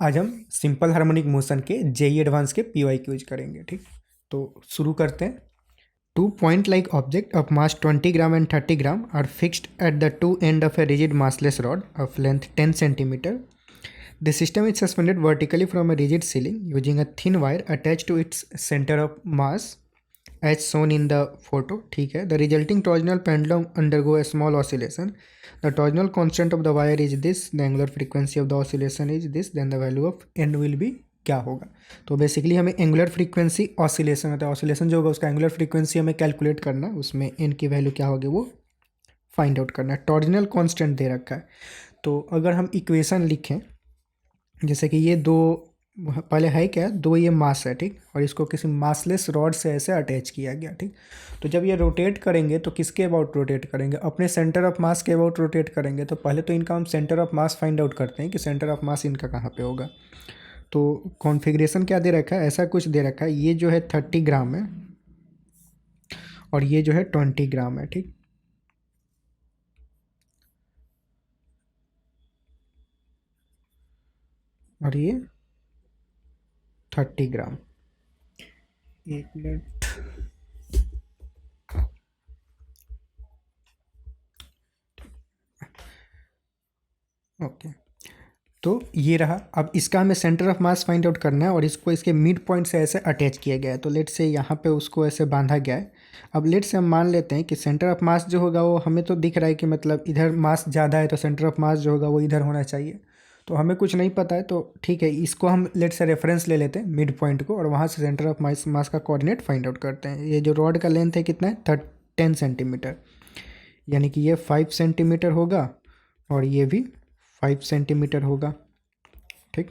आज हम simple harmonic motion के जेई एडवांस के पीवाई यूज करेंगे। ठीक, तो शुरू करते हैं। Two point like object of mass 20 gram and 30 gram are fixed at the two end of a rigid massless rod of length 10 centimeter. The system is suspended vertically from a rigid ceiling using a thin wire attached to its center of mass as shown in the photo. ठीक है, the resulting torsional pendulum undergo a small oscillation. The torsional constant of the wire is this, the angular frequency of the oscillation is this, then the value of n will be क्या होगा। तो basically हमें angular frequency oscillation होता है, oscillation जो होगा उसका angular frequency हमें कैलकुलेट करना है, उसमें एन की वैल्यू क्या होगी वो फाइंड आउट करना है। टॉर्जिनल कांस्टेंट दे रखा है, तो अगर हम इक्वेशन लिखें जैसे कि ये दो पहले है क्या, दो ये मास है, ठीक, और इसको किसी मासलेस रॉड से ऐसे अटैच किया गया, ठीक। तो जब ये रोटेट करेंगे तो किसके अबाउट रोटेट करेंगे, अपने सेंटर ऑफ मास के अबाउट रोटेट करेंगे। तो पहले तो इनका हम centre of mass find out करते हैं कि सेंटर ऑफ मास इनका कहाँ पे होगा। तो कॉन्फ़िगरेशन क्या दे रखा है, ऐसा कुछ दे रखा है, ये जो है 30 ग्राम है और ये जो है 20 ग्राम है, ठीक। और ये 30 ग्राम। एक मिनट, ओके। तो ये रहा, अब इसका हमें centre of mass find out करना है और इसको इसके मिड पॉइंट से ऐसे अटैच किया गया है। तो लेट से यहाँ पे उसको ऐसे बांधा गया है। अब लेट से हम मान लेते हैं कि सेंटर ऑफ मास जो होगा वो हमें तो दिख रहा है कि मतलब इधर मास ज़्यादा है, तो सेंटर ऑफ मास जो होगा वो इधर होना चाहिए। तो हमें कुछ नहीं पता है, तो ठीक है, इसको हम लेट से रेफरेंस ले लेते हैं मिड पॉइंट को, और वहाँ से सेंटर ऑफ मास का कोऑर्डिनेट फाइंड आउट करते हैं। ये जो रॉड का लेंथ है कितना है, 10 सेंटीमीटर, यानी कि ये 5 सेंटीमीटर होगा और ये भी 5 सेंटीमीटर होगा, ठीक।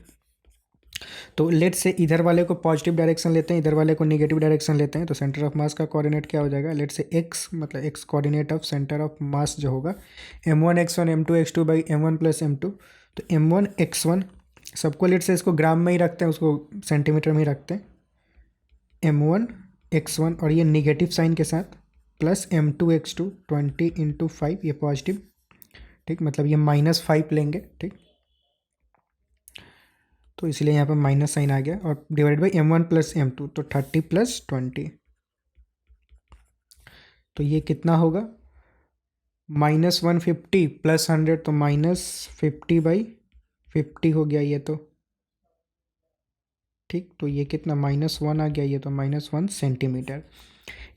तो लेट से इधर वाले को पॉजिटिव डायरेक्शन लेते हैं, इधर वाले को नेगेटिव डायरेक्शन लेते हैं। तो सेंटर ऑफ मास का कोऑर्डिनेट क्या हो जाएगा, लेट से एक्स, मतलब x coordinate of centre of मास जो होगा m1 x1 m2 x2 by m1 plus m2। तो m1 x1 सबको लेट से इसको ग्राम में ही रखते हैं, उसको सेंटीमीटर में ही रखते हैं। m1 x1 और ये निगेटिव साइन के साथ प्लस m2 x2 20 इंटू 5, ये पॉजिटिव, ठीक, मतलब ये -5 लेंगे, ठीक। तो इसलिए यहाँ पर माइनस साइन आ गया और divide by m1 plus m2, तो 30 प्लस 20, तो ये कितना होगा, -150 प्लस 100, तो -50/50 हो गया ये तो, ठीक। तो ये कितना -1 आ गया, ये तो -1 सेंटीमीटर।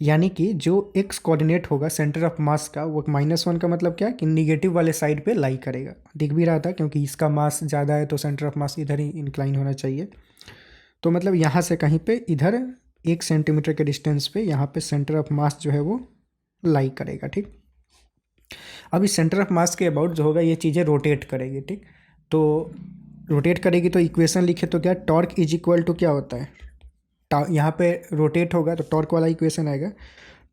यानी कि जो एक्स कोऑर्डिनेट होगा सेंटर ऑफ मास का, वो -1 का मतलब क्या है कि निगेटिव वाले साइड पे लाई करेगा। दिख भी रहा था क्योंकि इसका मास ज़्यादा है तो सेंटर ऑफ मास इधर ही इंक्लाइन होना चाहिए। तो मतलब यहाँ से कहीं पे इधर 1 सेंटीमीटर के डिस्टेंस पे यहाँ पे सेंटर ऑफ मास जो है वो लाई करेगा, ठीक। अब इस सेंटर ऑफ मास के अबाउट जो होगा ये चीज़ें रोटेट करेगी, ठीक। तो रोटेट करेगी तो इक्वेशन लिखे तो क्या, टॉर्क इज इक्वल टू क्या होता है, यहाँ पे रोटेट होगा तो टॉर्क वाला इक्वेशन आएगा,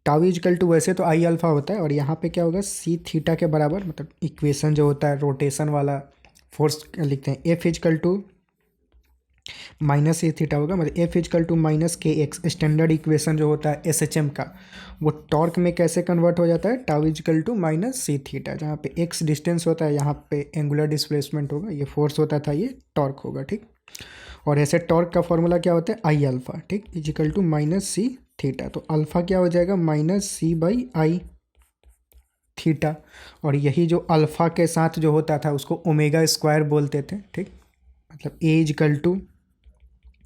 टाउ इजकल टू, वैसे तो आई अल्फा होता है, और यहाँ पे क्या होगा सी थीटा के बराबर, मतलब इक्वेशन जो होता है रोटेशन वाला फोर्स लिखते हैं, F equal to minus A theta होगा, मतलब F equal to minus K X. Standard equation जो होता है एस एच एम का, वो टॉर्क में कैसे कन्वर्ट हो जाता है, tau equal to minus C theta, जहाँ पे एक्स डिस्टेंस होता है, यहाँ पे एंगुलर डिस्प्लेसमेंट होगा, ये फोर्स होता था, ये टॉर्क होगा, ठीक। और ऐसे टॉर्क का फॉर्मूला क्या होता है, आई अल्फा, ठीक, equal to minus C theta. तो अल्फा क्या हो जाएगा, -c/i थीटा। और यही जो अल्फा के साथ जो होता था उसको ओमेगा स्क्वायर बोलते थे, ठीक, मतलब a is equal to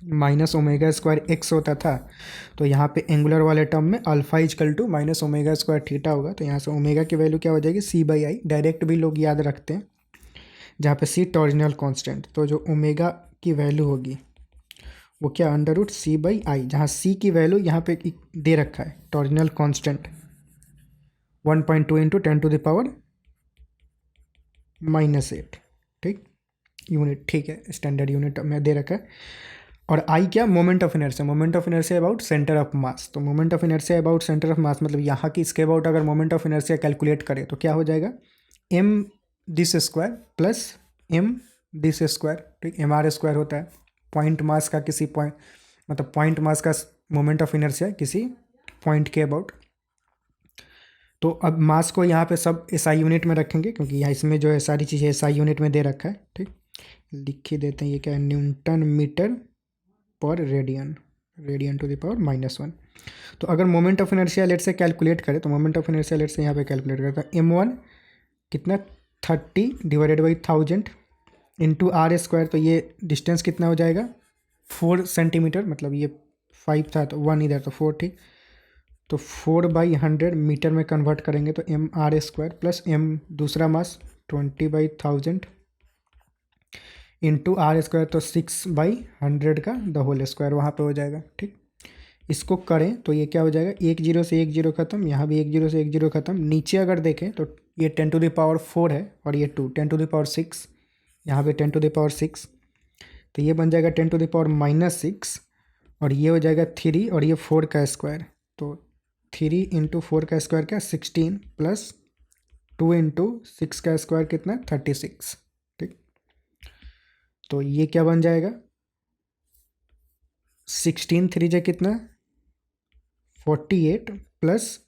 minus omega square x होता था। तो यहाँ पे एंगुलर वाले टर्म में alpha is equal to minus omega square theta होगा। तो यहाँ से ओमेगा की वैल्यू क्या हो जाएगी, c/i, डायरेक्ट भी लोग याद रखते हैं, जहाँ पे c टॉर्जिनल कांस्टेंट। तो जो ओमेगा की वैल्यू होगी वो क्या, √c/i, जहाँ c की वैल्यू यहाँ पे दे रखा है, टॉर्जिनल कांस्टेंट 1.2 इंटू 10⁻⁻8, ठीक, यूनिट, ठीक है, स्टैंडर्ड यूनिट में दे रखा है। और आई क्या, moment of inertia, moment of inertia about centre of mass. तो moment of inertia about centre of mass मतलब यहाँ की इसके अबाउट अगर मोमेंट ऑफ इनर्शिया कैलकुलेट करें तो क्या हो जाएगा, m this square plus m this square, ठीक, mr² होता है पॉइंट मास का, किसी पॉइंट, मतलब पॉइंट मास का मोमेंट ऑफ इनर्शिया किसी पॉइंट के अबाउट। तो अब मास को यहाँ पे सब एसआई यूनिट में रखेंगे क्योंकि यहाँ इसमें जो है सारी चीज़ें एसआई यूनिट में दे रखा है, ठीक। लिख ही देते हैं, ये क्या है, newton metre per radian, radian to the power -1। तो अगर moment of inertia let's say calculate करें, तो मोमेंट ऑफ इनर्शिया लेट से यहाँ पे कैलकुलेट करता है, m1 कितना 30 divided by 1000 into R square. तो ये डिस्टेंस कितना हो जाएगा 4 सेंटीमीटर, मतलब ये 5 था तो 1 इधर तो 4, ठीक। तो 4/100 मीटर में कन्वर्ट करेंगे तो mr² प्लस m दूसरा मास 20/1000 इंटू r² तो 6/100 का द होल स्क्वायर वहाँ पे हो जाएगा, ठीक। इसको करें तो ये क्या हो जाएगा, 1 0 से 1 0 खत्म, यहाँ भी 1 0 से 1 0 खत्म। नीचे अगर देखें तो ये 10⁴ है और ये 2 10⁶, यहाँ पे 10⁶। तो ये बन जाएगा 10⁻⁻6 और ये हो जाएगा 3 और ये 4 का स्क्वायर। तो 3 इंटू 4 का स्क्वायर क्या 16 प्लस 2 इंटू 6 का स्क्वायर कितना 36, ठीक। तो ये क्या बन जाएगा 16 3 जा कितना 48 प्लस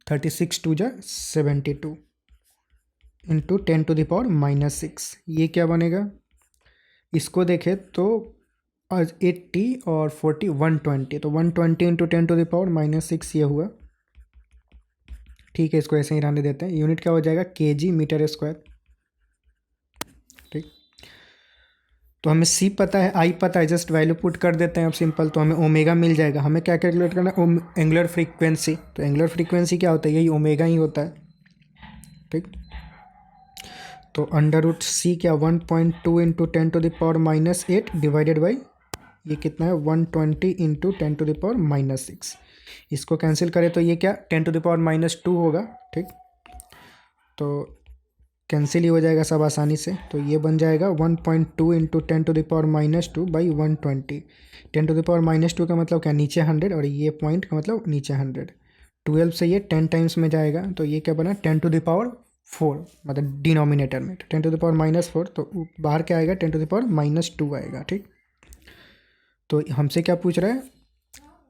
36 2 जा 72 इंटू 10⁻⁻6। ये क्या बनेगा, इसको देखें तो 80 और 40 120, तो 120 इंटू 10⁻⁻6 ये हुआ, ठीक है। इसको ऐसे ही रहने देते हैं। यूनिट क्या हो जाएगा kg मीटर स्क्वायर, ठीक। तो हमें c पता है, i पता है, जस्ट वैल्यू पुट कर देते हैं अब सिंपल, तो हमें ओमेगा मिल जाएगा। हमें क्या कैलकुलेट करना है, एंगुलर फ्रीक्वेंसी। तो एंगुलर फ्रीक्वेंसी क्या होता है, यही ओमेगा ही होता है, ठीक। तो √c क्या 1.2 इंटू 10⁻⁻8 डिवाइडेड बाई ये कितना है 120 इंटू 10⁻⁻6। इसको कैंसिल करें तो ये क्या 10⁻⁻2 होगा, ठीक। तो कैंसिल ही हो जाएगा सब आसानी से। तो ये बन जाएगा 1.2 इंटू 10⁻⁻2 बाई 120। 10⁻⁻2 का मतलब क्या नीचे 100 और ये पॉइंट का मतलब नीचे 100। 12 से ये 10 टाइम्स में जाएगा तो ये क्या बना 10⁴ मतलब डिनोमिनेटर में 10⁻⁻4, तो बाहर क्या आएगा 10⁻⁻2 आएगा, ठीक। तो हमसे क्या पूछ रहा है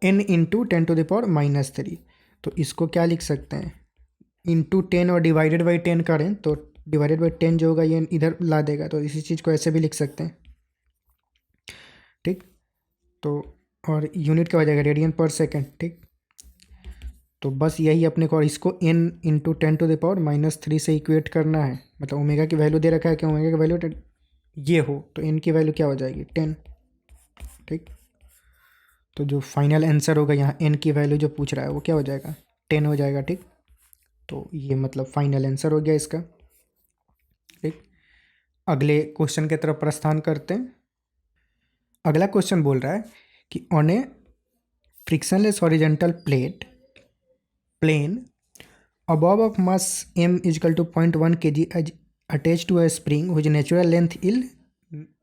n इंटू 10⁻⁻3। तो इसको क्या लिख सकते हैं इंटू 10 और डिवाइडेड बाई 10 करें तो डिवाइडेड बाई 10 जो होगा ये इधर ला देगा, तो इसी चीज़ को ऐसे भी लिख सकते हैं, ठीक। तो और यूनिट क्या हो जाएगा रेडियन पर सेकेंड, ठीक। तो बस यही अपने को, और इसको n इंटू 10⁻⁻3 से इक्वेट करना है। मतलब ओमेगा की वैल्यू दे रखा है कि ओमेगा की वैल्यू ये हो तो n की वैल्यू क्या हो जाएगी 10, ठीक। तो जो फाइनल आंसर होगा यहाँ n की वैल्यू जो पूछ रहा है वो क्या हो जाएगा 10 हो जाएगा, ठीक। तो ये मतलब फाइनल आंसर हो गया इसका, ठीक। अगले क्वेश्चन की तरफ प्रस्थान करते हैं। अगला क्वेश्चन बोल रहा है कि on a frictionless horizontal plane above of mass m is equal to 0.1 kg as attached to a spring whose natural length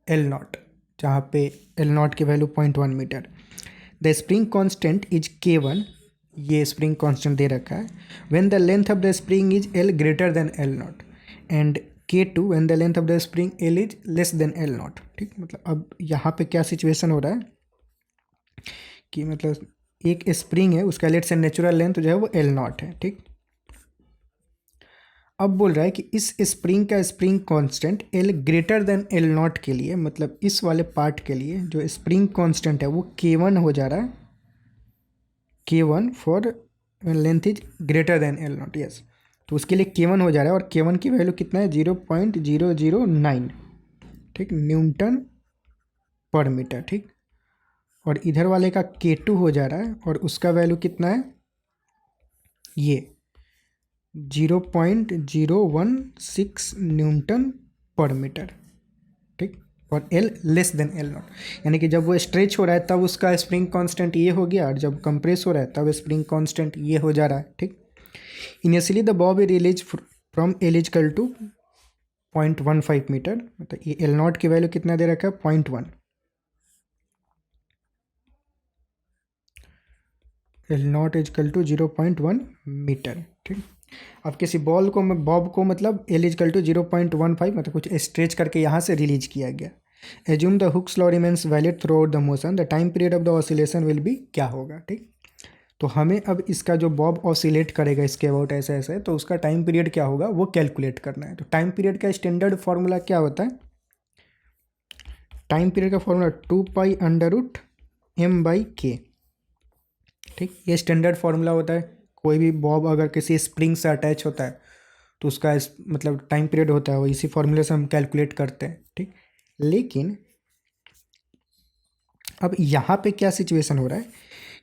L naught, जहाँ पे L naught की वैल्यू 0.1 मीटर। The spring constant is K1, ये spring constant दे रखा है। When the length of the spring is L greater than L naught and K2 when the length of the spring L is less than L naught, ठीक। मतलब अब यहाँ पे क्या सिचुएशन हो रहा है कि मतलब एक स्प्रिंग है उसका लेट से नेचुरल लेंथ जो है वो L naught है, ठीक। अब बोल रहा है कि इस स्प्रिंग का spring constant L greater than L naught के लिए, मतलब इस वाले पार्ट के लिए जो स्प्रिंग कांस्टेंट है वो K1 हो जा रहा है, K1 for length is greater than L naught, yes. तो उसके लिए K1 हो जा रहा है और K1 की वैल्यू कितना है 0.009, ठीक, न्यूटन पर मीटर, ठीक। और इधर वाले का K2 हो जा रहा है और उसका वैल्यू कितना है ये 0.016 न्यूटन पर मीटर, ठीक। और L less than L naught, यानी कि जब वो स्ट्रेच हो रहा है तब उसका स्प्रिंग कांस्टेंट ये हो गया और जब कंप्रेस हो रहा है तब स्प्रिंग कांस्टेंट ये हो जा रहा है, ठीक। Initially the bob release from L equal to 0.15 metre, मतलब ये L naught की वैल्यू कितना दे रखा है 0.1, L naught equal to 0.1 metre, ठीक। अब किसी बॉब को मतलब L इजकल टू 0.15 मतलब कुछ स्ट्रेच करके यहाँ से रिलीज किया गया। Assume the Hooke's law remains valid through out the motion, the time period of the oscillation will be क्या होगा, ठीक। तो हमें अब इसका जो बॉब ऑसिलेट करेगा इसके अबाउट ऐसे ऐसे, तो उसका टाइम पीरियड क्या होगा वो कैलकुलेट करना है। तो टाइम पीरियड का स्टैंडर्ड फॉर्मूला क्या होता है टाइम पीरियड का फॉर्मूला 2π√m/k। ठीक, ये स्टैंडर्ड फार्मूला होता है। कोई भी बॉब अगर किसी स्प्रिंग से अटैच होता है तो उसका मतलब टाइम पीरियड होता है, वो इसी फॉर्मूले से हम कैलकुलेट करते हैं। ठीक, लेकिन अब यहाँ पे क्या सिचुएशन हो रहा है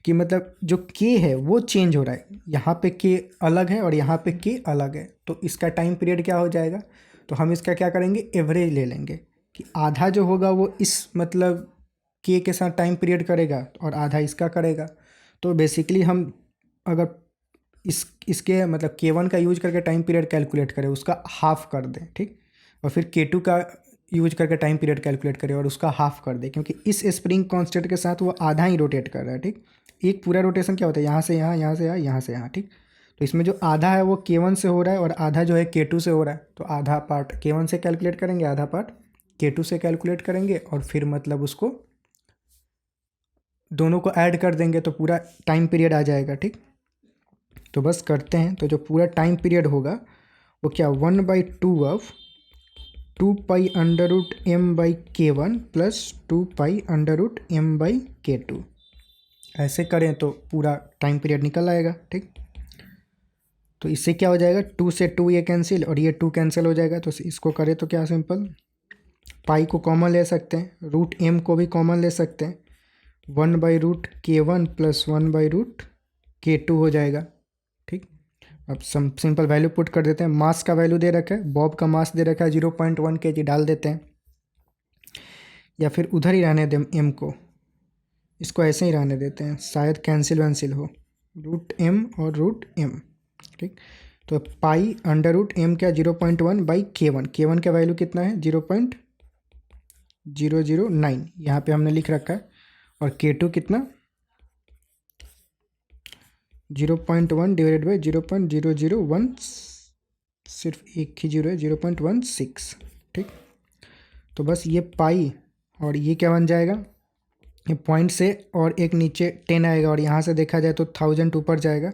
कि मतलब जो के है वो चेंज हो रहा है। यहाँ पे के अलग है और यहाँ पे के अलग है, तो इसका टाइम पीरियड क्या हो जाएगा? तो हम इसका क्या करेंगे, एवरेज ले लेंगे कि आधा जो होगा वो इस मतलब के साथ टाइम पीरियड करेगा और आधा इसका करेगा। तो बेसिकली हम अगर इसके मतलब K1 का यूज करके टाइम पीरियड कैलकुलेट करें, उसका हाफ कर दें। ठीक, और फिर K2 का यूज करके टाइम पीरियड कैलकुलेट करें और उसका हाफ कर दें, क्योंकि इस स्प्रिंग कांस्टेंट के साथ वो आधा ही रोटेट कर रहा है। ठीक, एक पूरा रोटेशन क्या होता है, यहाँ से यहाँ, यहाँ से यहाँ, यहाँ से यहाँ। ठीक, तो इसमें जो आधा है वो K1 से हो रहा है और आधा जो है K2 से हो रहा है। तो आधा पार्ट K1 से कैलकुलेट करेंगे, आधा पार्ट K2 से कैलकुलेट करेंगे और फिर मतलब उसको दोनों को ऐड कर देंगे तो पूरा टाइम पीरियड आ जाएगा। ठीक, तो बस करते हैं। तो जो पूरा टाइम पीरियड होगा वो क्या, 1/2 प्लस 2π√m/k2। ऐसे करें तो पूरा टाइम पीरियड निकल आएगा। ठीक, तो इससे क्या हो जाएगा, 2 से 2 ये कैंसिल और ये 2 कैंसिल हो जाएगा। तो इसको करें तो क्या, सिंपल पाई को कॉमन ले सकते हैं, √m को भी कॉमन ले सकते हैं। 1/√k1 प्लस 1/√k2 हो जाएगा। ठीक, अब सिंपल वैल्यू पुट कर देते हैं। मास का वैल्यू दे रखा है, बॉब का मास दे रखा है 0.1 kg, डाल देते हैं, या फिर उधर ही रहने दें m को, इसको ऐसे ही रहने देते हैं, शायद कैंसिल वैंसिल हो, √m और √m। ठीक, तो पाई √m क्या, 0.1/k1। K1 का वैल्यू कितना है, 0.009, यहाँ पे हमने लिख रखा है। और K2 कितना, 0.1 डिवाइडेड बाई 0.001, सिर्फ एक ही जीरो है, 0.16। ठीक, तो बस ये पाई और ये क्या बन जाएगा, ये पॉइंट से और एक नीचे 10 आएगा और यहाँ से देखा जाए तो 1000 ऊपर जाएगा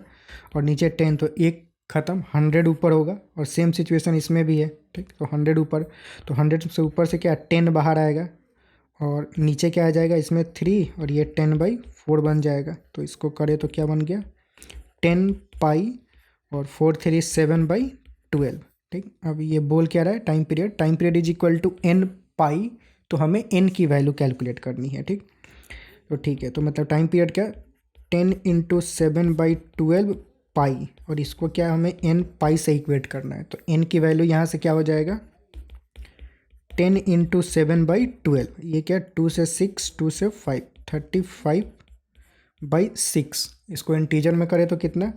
और नीचे 10, तो एक ख़त्म, 100 ऊपर होगा। और सेम सिचुएशन इसमें भी है। ठीक, तो 100 ऊपर, तो 100 से ऊपर से क्या 10 बाहर आएगा और नीचे क्या आ जाएगा, इसमें 3 और ये 10/4 बन जाएगा। तो इसको करें तो क्या बन गया, 10 पाई और 4 3 7/12। ठीक, अब ये बोल क्या रहा है, time period is equal to n pi, तो हमें n की वैल्यू कैलकुलेट करनी है। ठीक, तो ठीक है, तो मतलब टाइम पीरियड क्या, 10 × 7/12 पाई, और इसको क्या हमें n पाई से इक्वेट करना है। तो n की वैल्यू यहाँ से क्या हो जाएगा, 10 × 7/12, ये क्या, 2 से 6, 2 से 5, 35/6। इसको इंटीजर में करें तो कितना,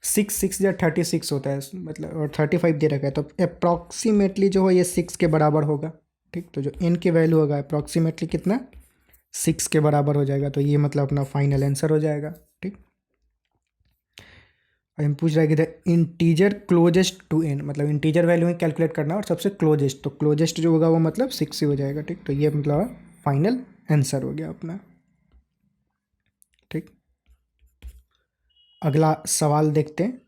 6 6 या 36 होता है, मतलब, और 35 दे रखा है, तो अप्रॉक्सीमेटली जो है ये 6 के बराबर होगा। ठीक, तो जो n की वैल्यू होगा अप्रॉक्सीमेटली कितना, 6 के बराबर हो जाएगा। तो ये मतलब अपना फाइनल आंसर हो जाएगा। ठीक, हम पूछ रहा है कि the integer closest to n, मतलब इंटीजर वैल्यू में कैलकुलेट करना और सबसे क्लोजेस्ट, तो क्लोजेस्ट जो होगा वो मतलब 6 ही हो जाएगा। ठीक, तो ये मतलब फाइनल आंसर हो गया अपना। ठीक, अगला सवाल देखते हैं।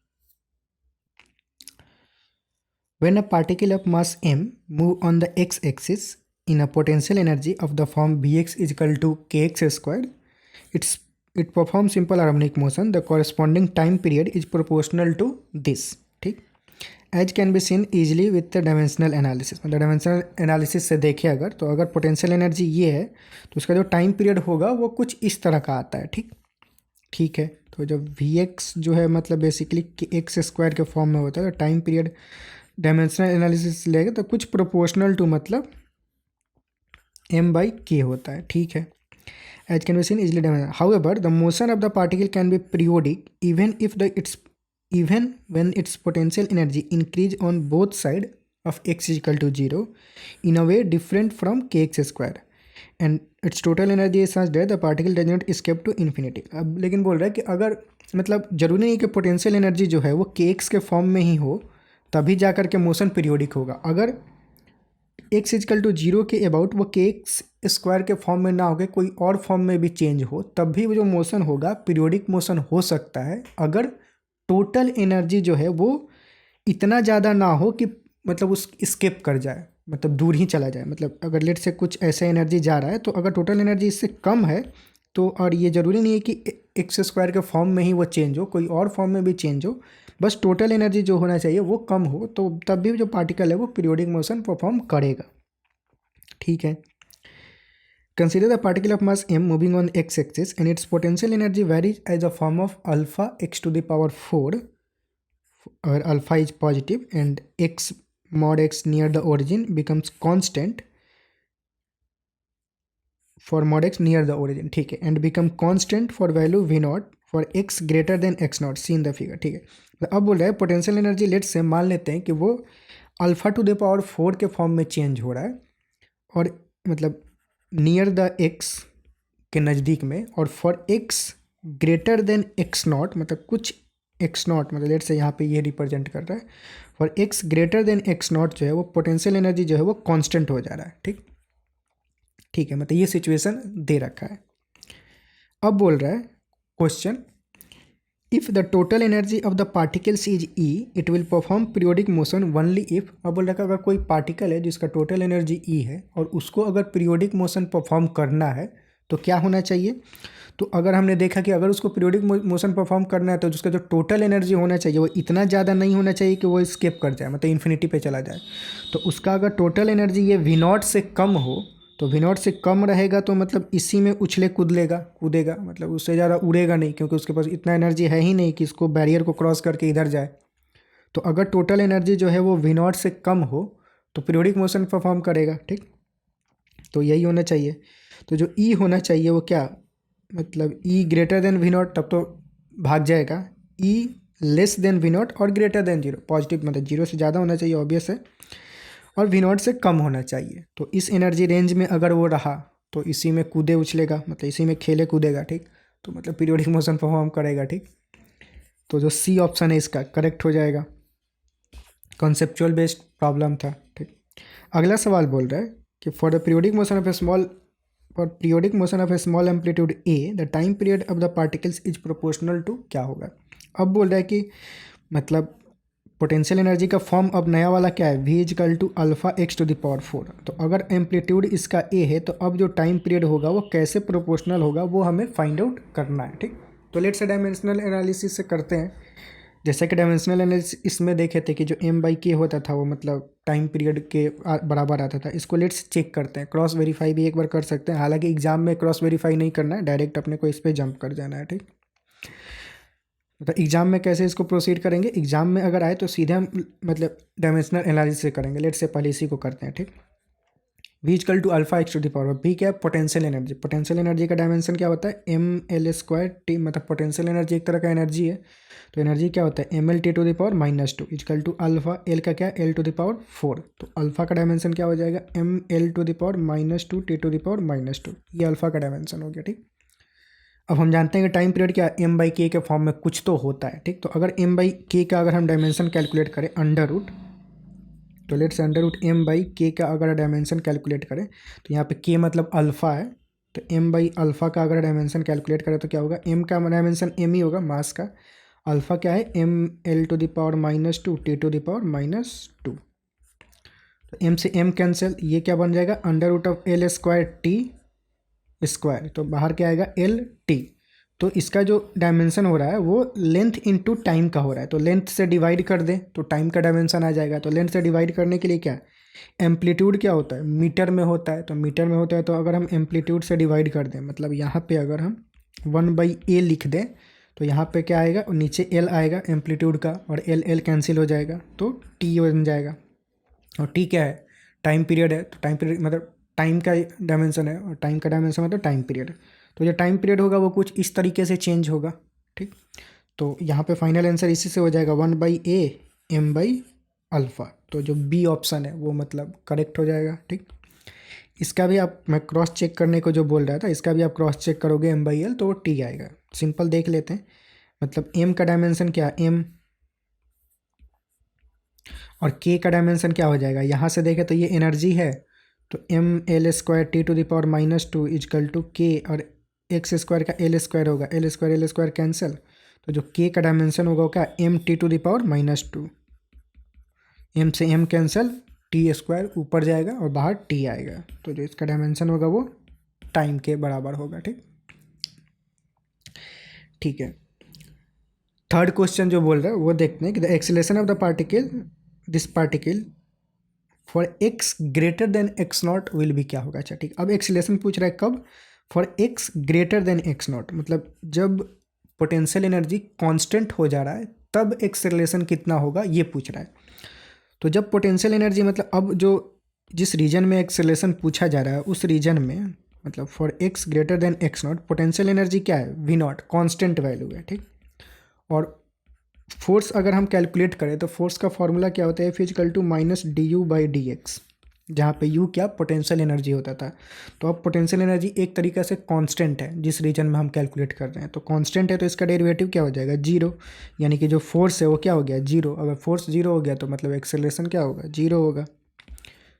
When a particle of mass m move on the x-axis in a potential energy of the form Vx is equal to kx squared, it performs simple harmonic motion. The corresponding time period is proportional to this. ठीक, as can be seen easily with the dimensional analysis. मतलब dimensional analysis से देखें अगर, तो अगर potential energy ये है तो उसका जो टाइम पीरियड होगा वो कुछ इस तरह का आता है। ठीक, ठीक है, तो जब Vx जो है मतलब बेसिकली एक्स स्क्वायर के फॉर्म में होता है, तो टाइम पीरियड डायमेंशनल एनालिसिस लेगा तो कुछ प्रोपोर्शनल टू मतलब m/k होता है। ठीक है, as can be seen easily dimensional. However the motion of the particle can be periodic even when its potential energy increase on both side of x is equal to 0 in a way different from kx square and its total energy is such that the particle does not escape to infinity। अब लेकिन बोल रहा है कि अगर मतलब ज़रूरी नहीं कि पोटेंशियल एनर्जी जो है वो kx के फॉर्म में ही हो तभी जा कर के मोशन पीरियोडिक होगा। अगर x इजकल टू 0 के अबाउट वो kx स्क्वायर के फॉर्म में ना होकर कोई और फॉर्म में भी चेंज हो, तब भी वो जो मोशन होगा पीरियोडिक मोशन हो सकता है, अगर टोटल एनर्जी जो है वो इतना ज़्यादा ना हो कि मतलब उस स्केप कर जाए। मतलब दूर ही चला जाए, मतलब अगर लेट से कुछ ऐसा एनर्जी जा रहा है तो अगर टोटल एनर्जी इससे कम है तो, और ये ज़रूरी नहीं है कि एक्स स्क्वायर के फॉर्म में ही वो चेंज हो, कोई और फॉर्म में भी चेंज हो, बस टोटल एनर्जी जो होना चाहिए वो कम हो, तो तब भी जो पार्टिकल है वो पीरियोडिक मोशन परफॉर्म करेगा। ठीक है। Consider the particle of mass m moving on x axis and its potential energy varies as a form of alpha x to the power 4, और alpha is positive and x mod x near the origin becomes constant for mod x near the origin, ठीक है, and become constant for value v naught for x greater than x naught seen the figure। ठीक है, तो अब बोल रहा है potential energy late से मान लेते हैं कि वो अल्फा टू द पावर 4 के फॉर्म में चेंज हो रहा है, और मतलब नियर द x के नज़दीक में, और for x greater than x not, मतलब कुछ x नॉट, मतलब लेट से यहाँ पे ये रिप्रेजेंट कर रहा है, for x greater than x not जो है वो पोटेंशियल एनर्जी जो है वो कांस्टेंट हो जा रहा है। ठीक, ठीक है, मतलब ये सिचुएशन दे रखा है। अब बोल रहा है question, if the total energy of the particles is E it will perform periodic motion only if. अब बोल रहा है अगर कोई पार्टिकल है जिसका टोटल एनर्जी ई है और उसको अगर पीरियोडिक मोशन परफॉर्म करना है तो क्या होना चाहिए। तो अगर हमने देखा कि अगर उसको पीरियोडिक मोशन परफॉर्म करना है तो उसका जो टोटल एनर्जी होना चाहिए वो इतना ज़्यादा नहीं होना चाहिए कि वो स्केप कर जाए, मतलब इन्फिनिटी पे चला जाए। तो उसका अगर टोटल एनर्जी ये वी नॉट से कम हो, तो वी नॉट से कम रहेगा तो मतलब इसी में उछले कूदेगा, मतलब उससे ज़्यादा उड़ेगा नहीं, क्योंकि उसके पास इतना एनर्जी है ही नहीं कि इसको बैरियर को क्रॉस करके इधर जाए। तो अगर टोटल एनर्जी जो है वो वी नॉट से कम हो तो पीरियोडिक मोशन परफॉर्म करेगा। ठीक, तो यही होना चाहिए। तो जो ई होना चाहिए वो क्या, मतलब ई ग्रेटर देन वी नॉट, तब तो भाग जाएगा। ई लेस देन वी नॉट और ग्रेटर देन जीरो, पॉजिटिव मतलब जीरो से ज़्यादा होना चाहिए ऑब्वियस है, और वी नॉट से कम होना चाहिए। तो इस एनर्जी रेंज में अगर वो रहा तो इसी में कूदे उछलेगा, मतलब इसी में खेले कूदेगा। ठीक, तो मतलब पीरियोडिक मोशन परफॉर्म करेगा। ठीक, तो जो सी ऑप्शन है इसका करेक्ट हो जाएगा, कॉन्सेप्चुअल बेस्ड प्रॉब्लम था। ठीक, अगला सवाल बोल रहा है कि for the periodic motion of a small for periodic motion of a small amplitude a the time period of the particles is proportional to, क्या होगा। अब बोल रहा है कि मतलब पोटेंशियल एनर्जी का फॉर्म अब नया वाला क्या है, v equal to alpha X to the power 4। तो अगर एम्पलीट्यूड इसका a है तो अब जो टाइम पीरियड होगा वो कैसे प्रोपोर्शनल होगा वो हमें फाइंड आउट करना है। ठीक, तो लेट से डायमेंशनल एनालिसिस से करते हैं। जैसे कि डायमेंशनल एनालिसिस इसमें देखे थे कि जो m/k होता था वो मतलब टाइम पीरियड के बराबर आता था। इसको लेट्स चेक करते हैं, क्रॉस वेरीफाई भी एक बार कर सकते हैं, हालांकि एग्जाम में क्रॉस वेरीफाई नहीं करना है, डायरेक्ट अपने को इस पर जंप कर जाना है। ठीक, मतलब एग्जाम में कैसे इसको प्रोसीड करेंगे, एग्जाम में अगर आए तो सीधे हम मतलब डायमेंशनल एनालिसिस से करेंगे। लेट से पहले इसी को करते हैं। ठीक, v equal to alpha X to the power, v क्या है, पोटेंशियल एनर्जी। पोटेंशियल एनर्जी का डायमेंशन क्या होता है, ml² मतलब पोटेंशियल एनर्जी एक तरह का एनर्जी है, तो एनर्जी क्या होता है ml t to the power -2 equal to alpha, l का क्या है l टू द पावर 4। तो अल्फा का डायमेंशन क्या हो जाएगा ml to the power -2 t to the power -2, ये अल्फा का डायमेंशन हो गया। ठीक, अब हम जानते हैं कि टाइम पीरियड क्या m/k के फॉर्म में कुछ तो होता है। ठीक, तो अगर m/k का अगर हम डायमेंशन कैलकुलेट करें अंडर रूट, तो लेट से अंडर रूट m/k का अगर डायमेंशन कैलकुलेट करें तो यहाँ पे k मतलब अल्फ़ा है, तो m/अल्फ़ा का अगर डायमेंशन कैलकुलेट करें तो क्या होगा, m का डायमेंशन m ही होगा मास का, अल्फ़ा क्या है ml to the power -2 t to the power -2। तो m से m कैंसिल, ये क्या बन जाएगा under root of l² t square, तो बाहर क्या आएगा एल टी। तो इसका जो डायमेंशन हो रहा है वो लेंथ इनटू टाइम का हो रहा है, तो लेंथ से डिवाइड कर दें तो टाइम का डायमेंशन आ जाएगा। तो लेंथ से डिवाइड करने के लिए क्या, एम्पलीट्यूड क्या होता है मीटर में होता है, तो मीटर में होता है तो अगर हम एम्पलीट्यूड से डिवाइड कर दें, मतलब यहाँ पे अगर हम 1/a लिख दें तो यहाँ पे क्या आएगा, और नीचे एल आएगा एम्पलीट्यूड का, और एल एल कैंसिल हो जाएगा तो टी बन जाएगा। और टी क्या है, टाइम पीरियड है, तो टाइम पीरियड मतलब टाइम का डायमेंशन है, और टाइम का डायमेंशन मतलब टाइम पीरियड। तो जो टाइम पीरियड होगा वो कुछ इस तरीके से चेंज होगा। ठीक, तो यहाँ पे फाइनल आंसर इसी से हो जाएगा 1/a m/अल्फ़ा, तो जो बी ऑप्शन है वो मतलब करेक्ट हो जाएगा। ठीक, इसका भी आप, मैं क्रॉस चेक करने को जो बोल रहा था, इसका भी आप क्रॉस चेक करोगे m/l तो वो टी आएगा। सिंपल देख लेते हैं, मतलब m का डायमेंशन क्या m, और k का डायमेंशन क्या हो जाएगा, यहाँ से देखें तो ये एनर्जी है, तो ml² t to the power -2 equal to k, और x² का l² होगा, l² कैंसिल, तो जो k का डायमेंशन होगा क्या m t to the power -2, m से m कैंसिल, टी स्क्वायर ऊपर जाएगा और बाहर टी आएगा, तो जो इसका डायमेंशन होगा वो टाइम के बराबर होगा। ठीक है। थर्ड क्वेश्चन जो बोल रहा है वो देखते हैं कि the acceleration of the particle, this particle for x greater than x not will be क्या होगा। अच्छा ठीक, अब एक्सीलरेशन पूछ रहा है कब, for x greater than x not, मतलब जब पोटेंशियल एनर्जी कांस्टेंट हो जा रहा है तब एक्सेलरेशन कितना होगा ये पूछ रहा है। तो जब पोटेंशियल एनर्जी मतलब अब जो जिस रीजन में एक्सेलरेशन पूछा जा रहा है उस रीजन में मतलब for x greater than x not potential energy क्या है, वी नॉट, कॉन्स्टेंट वैल्यू है। ठीक, और फोर्स अगर हम कैलकुलेट करें तो फोर्स का फॉर्मूला क्या होता है, F is equal to minus D U by D X, जहाँ पे यू क्या पोटेंशियल एनर्जी होता था। तो अब पोटेंशियल एनर्जी एक तरीके से कांस्टेंट है जिस रीजन में हम कैलकुलेट कर रहे हैं, तो कांस्टेंट है तो इसका डेरिवेटिव क्या हो जाएगा, जीरो, यानी कि जो फोर्स है वो क्या हो गया, जीरो। अगर फोर्स जीरो हो गया तो मतलब एक्सेलरेशन क्या होगा, जीरो होगा।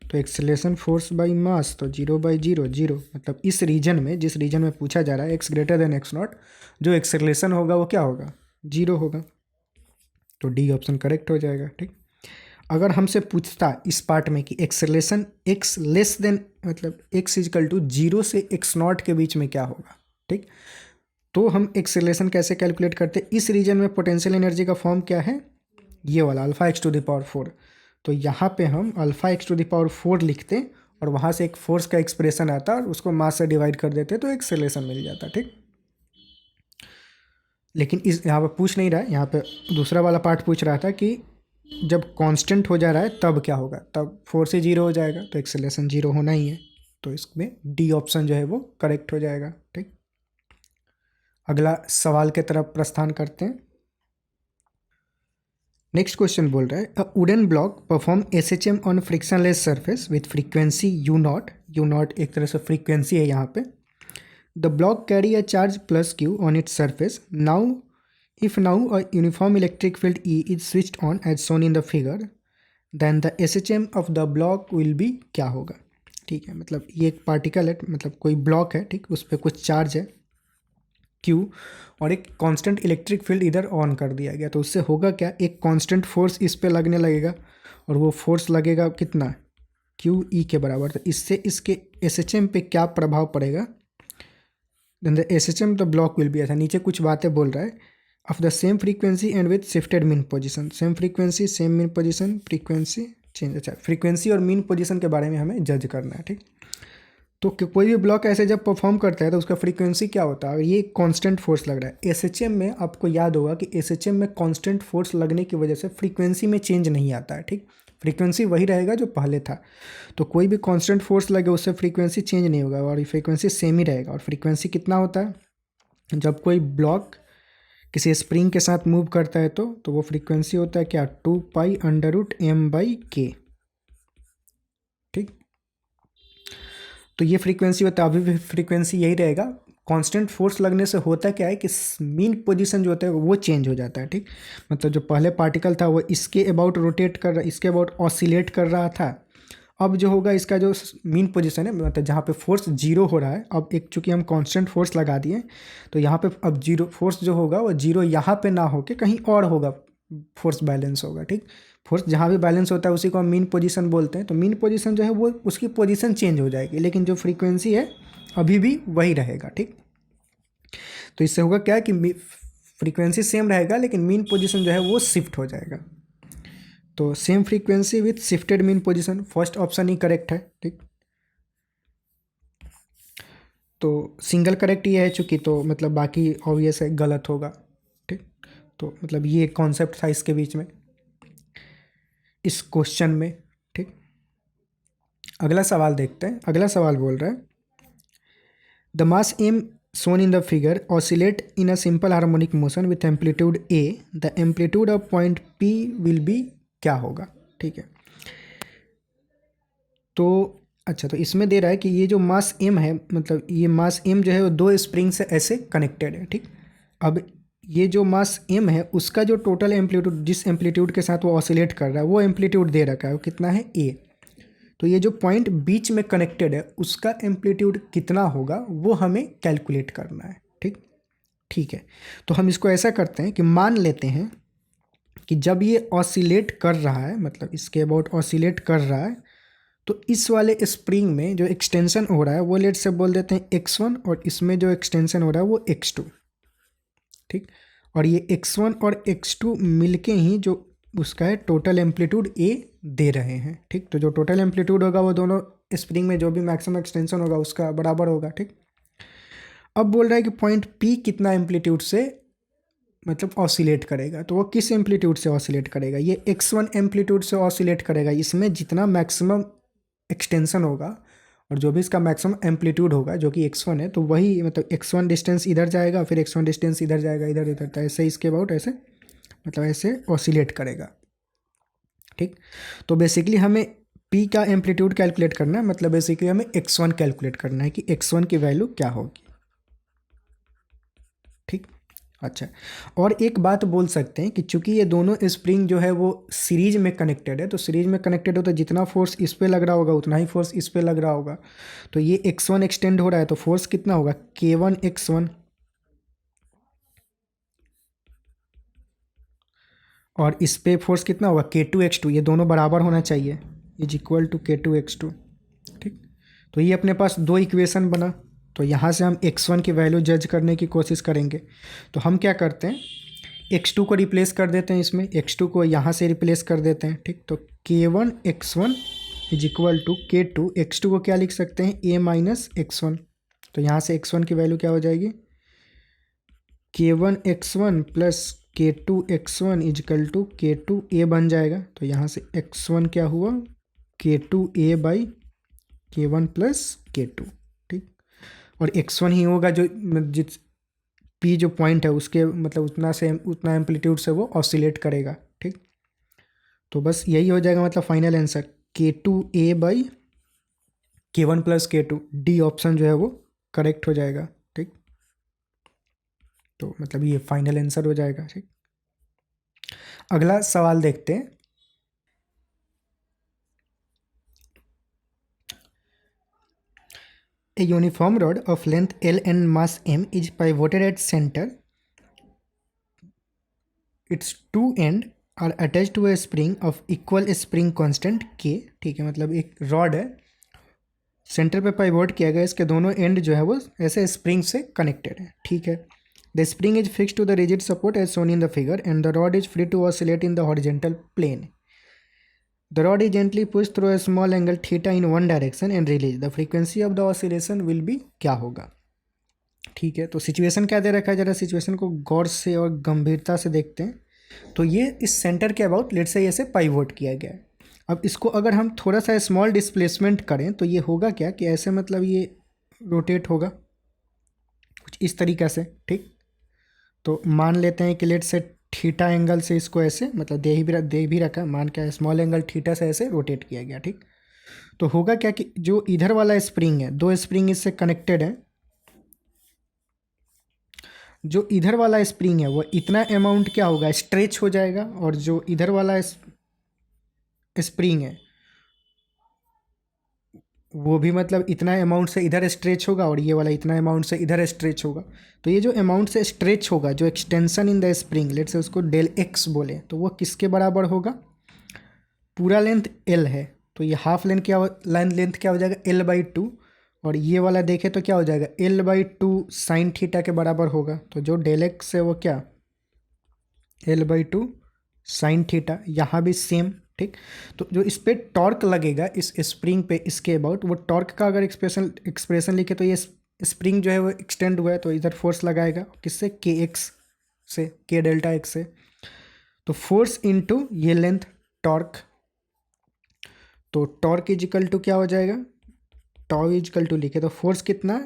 तो एक्सेलरेशन फोर्स बाई मास, तो जीरो बाई जीरो जीरो, मतलब इस रीजन में जिस रीजन में पूछा जा रहा है x greater than x not, जो एक्सेलरेशन होगा वो क्या होगा, जीरो होगा। तो डी ऑप्शन करेक्ट हो जाएगा। ठीक, अगर हमसे पूछता इस पार्ट में कि एक्सेलरेशन एक्स लेस देन मतलब एक्स इजकल टू जीरो से एक्स नॉट के बीच में क्या होगा, ठीक, तो हम एक्सेलरेशन कैसे कैलकुलेट करते हैं, इस रीजन में पोटेंशियल एनर्जी का फॉर्म क्या है, ये वाला alpha X to the power four. तो यहाँ पे हम alpha X to the power four लिखते और वहाँ से एक फोर्स का एक्सप्रेशन आता और उसको मास से डिवाइड कर देते तो एक्सेलरेशन मिल जाता। ठीक, लेकिन इस यहाँ पे पूछ नहीं रहा है, यहाँ पे दूसरा वाला पार्ट पूछ रहा था कि जब कांस्टेंट हो जा रहा है तब क्या होगा, तब फोर्स ही जीरो हो जाएगा, तो एक्सेलरेशन जीरो होना ही है। तो इसमें डी ऑप्शन जो है वो करेक्ट हो जाएगा। ठीक, अगला सवाल के तरफ प्रस्थान करते हैं। नेक्स्ट क्वेश्चन बोल रहा है a wooden block perform SHM on frictionless surface with frequency you not, you not एक तरह से फ्रीक्वेंसी है यहाँ पे। The block carry a charge plus Q on its surface now, if now a uniform electric field E is switched on as shown in the figure, then the SHM of the block will be क्या होगा। ठीक है, मतलब ये एक particle है, मतलब कोई ब्लॉक है, ठीक, उस पर कुछ चार्ज है Q और एक कांस्टेंट इलेक्ट्रिक फील्ड इधर ऑन कर दिया गया, तो उससे होगा क्या, एक कांस्टेंट फोर्स इस पे लगने लगेगा और वो फोर्स लगेगा कितना, क्यू ई के बराबर। तो इससे इसके SHM पे क्या प्रभाव पड़ेगा, then the SHM the block will be, ऐसा नीचे कुछ बातें बोल रहा है, of the same frequency and with shifted mean position, same frequency same mean position, frequency change। अच्छा, फ्रीक्वेंसी और मीन पोजीशन के बारे में हमें जज करना है। ठीक, तो कोई भी ब्लॉक ऐसे जब परफॉर्म करता है तो उसका फ्रीक्वेंसी क्या होता है, ये कांस्टेंट फोर्स लग रहा है। एसएचएम में आपको याद होगा कि एसएचएम में कांस्टेंट फोर्स लगने की वजह से फ्रीक्वेंसी में चेंज नहीं आता है। ठीक, फ्रीक्वेंसी वही रहेगा जो पहले था, तो कोई भी कांस्टेंट फोर्स लगे उससे फ्रीक्वेंसी चेंज नहीं होगा और फ्रीक्वेंसी सेम ही रहेगा। और फ्रीक्वेंसी कितना होता है, जब कोई ब्लॉक किसी स्प्रिंग के साथ मूव करता है तो वो फ्रीक्वेंसी होता है क्या, 2π√m/k। ठीक, तो ये फ्रीक्वेंसी होता है, अभी भी फ्रीक्वेंसी यही रहेगा। कांस्टेंट फोर्स लगने से होता क्या है कि मीन पोजीशन जो होता है वो चेंज हो जाता है। ठीक, मतलब जो पहले पार्टिकल था वो इसके अबाउट रोटेट कर रहा, इसके अबाउट ऑसिलेट कर रहा था, अब जो होगा इसका जो मीन पोजीशन है मतलब जहाँ पे फोर्स जीरो हो रहा है, अब एक चूँकि हम कांस्टेंट फोर्स लगा दिए तो यहाँ पे अब जीरो फोर्स जो होगा वो जीरो यहाँ पे ना होके कहीं और होगा, फोर्स बैलेंस होगा। ठीक, फोर्स जहाँ भी बैलेंस होता है उसी को हम मीन पोजीशन बोलते हैं। तो मीन पोजीशन जो है वो उसकी पोजीशन चेंज हो जाएगी, लेकिन जो फ्रीक्वेंसी है अभी भी वही रहेगा। ठीक, तो इससे होगा क्या कि फ्रीक्वेंसी सेम रहेगा लेकिन मीन पोजीशन जो है वो शिफ्ट हो जाएगा। तो same frequency with shifted mean position, first option he correct है। ठीक, तो सिंगल करेक्ट ये है चूँकि, तो मतलब बाकी ऑब्वियस है गलत होगा। ठीक, तो मतलब ये कॉन्सेप्ट था इसके बीच में इस क्वेश्चन में। ठीक, अगला सवाल देखते हैं। अगला सवाल बोल रहा है the mass M shown in the figure oscillate in a simple harmonic motion with amplitude a, the amplitude of point p will be क्या होगा। ठीक है, तो अच्छा, तो इसमें दे रहा है कि ये जो मास m है, मतलब ये मास m जो है वो दो स्प्रिंग से ऐसे कनेक्टेड है। ठीक, अब ये जो मास m है उसका जो टोटल एम्पलीट्यूड, जिस एम्पलीट्यूड के साथ वो ऑसिलेट कर रहा है वो एम्पलीट्यूड दे रखा है, वो कितना है a। तो ये जो पॉइंट बीच में कनेक्टेड है उसका एम्पलीट्यूड कितना होगा वो हमें कैलकुलेट करना है। ठीक, ठीक है, तो हम इसको ऐसा करते हैं कि मान लेते हैं कि जब ये ऑसिलेट कर रहा है, मतलब इसके अबाउट ऑसिलेट कर रहा है, तो इस वाले स्प्रिंग में जो एक्सटेंशन हो रहा है वो लेट से बोल देते हैं x1 और इसमें जो एक्सटेंशन हो रहा है वो x2, ठीक। और ये x1 और x2 मिलके ही जो उसका है टोटल एम्पलीट्यूड a दे रहे हैं, ठीक। तो जो टोटल एम्पलीट्यूड होगा वो दोनों स्प्रिंग में जो भी मैक्सिमम एक्सटेंशन होगा उसका बराबर होगा, ठीक। अब बोल रहा है कि पॉइंट P कितना एम्पलीट्यूड से मतलब ऑसिलेट करेगा, तो वो किस एम्पलीट्यूड से ऑसिलेट करेगा, ये x1 एम्पलीट्यूड से ऑसिलेट करेगा। इसमें जितना मैक्सिमम एक्सटेंशन होगा और जो भी इसका मैक्सिमम एम्पलीट्यूड होगा जो कि x1 है, तो वही मतलब x1 डिस्टेंस इधर जाएगा, फिर x1 डिस्टेंस इधर जाएगा, इधर इधर, तो ऐसे इसके अबाउट ऐसे मतलब ऐसे ऑसिलेट करेगा, ठीक। तो बेसिकली हमें p का एम्पलीट्यूड कैलकुलेट करना है, मतलब बेसिकली हमें x1 कैलकुलेट करना है कि x1 की वैल्यू क्या होगी, ठीक। अच्छा, और एक बात बोल सकते हैं कि चूंकि ये दोनों स्प्रिंग जो है वो सीरीज में कनेक्टेड है, तो सीरीज में कनेक्टेड हो तो जितना फोर्स इस पे लग रहा होगा उतना ही फोर्स इस पे लग रहा होगा। तो ये x1 एक्सटेंड हो रहा है तो फोर्स कितना होगा k1x1, और इस पे फोर्स कितना होगा k2x2, ये दोनों बराबर होना चाहिए, इज इक्वल टू k2x2, ठीक। तो ये अपने पास दो इक्वेशन बना। तो यहाँ से हम x1 की वैल्यू जज करने की कोशिश करेंगे। तो हम क्या करते हैं, x2 को रिप्लेस कर देते हैं, इसमें x2 को यहाँ से रिप्लेस कर देते हैं, ठीक। तो k1x1 is equal to k2, x2 को क्या लिख सकते हैं a माइनस x1। तो यहाँ से x1 की वैल्यू क्या हो जाएगी k1x1 plus k2x1 is equal to k2a बन जाएगा। तो यहाँ से x1 क्या हुआ k2a by k1 plus k2, ठीक। और x1 ही होगा जो जिस p जो पॉइंट है उसके मतलब उतना एम्पलीट्यूड से वो ऑसिलेट करेगा, ठीक। तो बस यही हो जाएगा मतलब final answer k2a by k1 plus k2, D option जो है वो करेक्ट हो जाएगा, ठीक। तो मतलब ये फाइनल आंसर हो जाएगा, ठीक। अगला सवाल देखते हैं। A uniform rod of length L and mass m is pivoted at center. Its two end are attached to a spring of equal spring constant K, ठीक है। मतलब एक रॉड है, सेंटर पे पाइवोट किया गया, इसके दोनों एंड जो है वो ऐसे स्प्रिंग से कनेक्टेड है, ठीक है। The spring is fixed to the rigid support as shown in the figure and the rod is free to oscillate in the horizontal plane. The rod is gently pushed through a small angle theta in one direction and released. The frequency of the oscillation will be क्या होगा, ठीक है। तो situation क्या दे रखा है, जरा सिचुएशन को गौर से और गंभीरता से देखते हैं। तो ये इस सेंटर के अबाउट लेट से ऐसे पाइवोट किया गया है। अब इसको अगर हम थोड़ा सा स्मॉल डिस्प्लेसमेंट करें तो ये होगा क्या कि ऐसे मतलब ये रोटेट होगा कुछ इस तरीक़े से, ठीक। तो मान लेते हैं कि लेट से थीटा एंगल से इसको ऐसे मतलब दे भी रखा, मान क्या स्मॉल एंगल थीटा से ऐसे रोटेट किया गया, ठीक। तो होगा क्या कि जो इधर वाला स्प्रिंग है, दो स्प्रिंग इससे कनेक्टेड है, जो इधर वाला स्प्रिंग है वो इतना अमाउंट क्या होगा स्ट्रेच हो जाएगा, और जो इधर वाला स्प्रिंग है वो भी मतलब इतना अमाउंट से इधर स्ट्रेच होगा, और ये वाला इतना अमाउंट से इधर स्ट्रेच होगा। तो ये जो अमाउंट से स्ट्रेच होगा, जो extension in the spring, let's say उसको डेल एक्स बोले, तो वो किसके बराबर होगा, पूरा लेंथ एल है तो ये हाफ लेंथ क्या हो जाएगा l/2, और ये वाला देखें तो क्या हो जाएगा l/2 साइन थीटा के बराबर होगा। तो जो डेल एक्स है वो क्या l/2 साइन थीटा, यहाँ भी सेम, ठीक। तो जो इस पर टॉर्क लगेगा इस स्प्रिंग पे इसके अबाउट, वो टॉर्क का अगर एक्सप्रेशन लिखे तो ये स्प्रिंग जो है वो एक्सटेंड हुआ है तो इधर फोर्स लगाएगा किससे kx से, k डेल्टा x से। तो फोर्स इनटू ये लेंथ टॉर्क, तो टॉर्क इजिकल टू क्या हो जाएगा टॉ इजिकल टू लिखे तो फोर्स कितना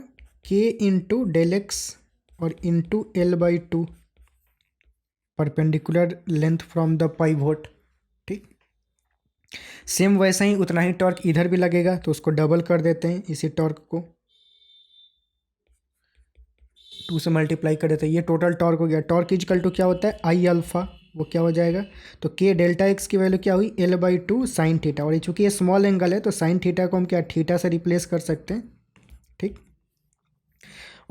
k इंटू डेल एक्स और into l/2 perpendicular length from the pivot, ठीक। सेम वैसा ही उतना ही टॉर्क इधर भी लगेगा, तो उसको डबल कर देते हैं, इसी टॉर्क को 2 से मल्टीप्लाई कर देते हैं, ये टोटल टॉर्क हो गया। टॉर्क इजिकल टू क्या होता है आई अल्फा, वो क्या हो जाएगा, तो k डेल्टा एक्स की वैल्यू क्या हुई l/2 साइन थीटा, और चूंकि ये स्मॉल एंगल है तो साइन थीटा को हम क्या थीटा से रिप्लेस कर सकते हैं, ठीक।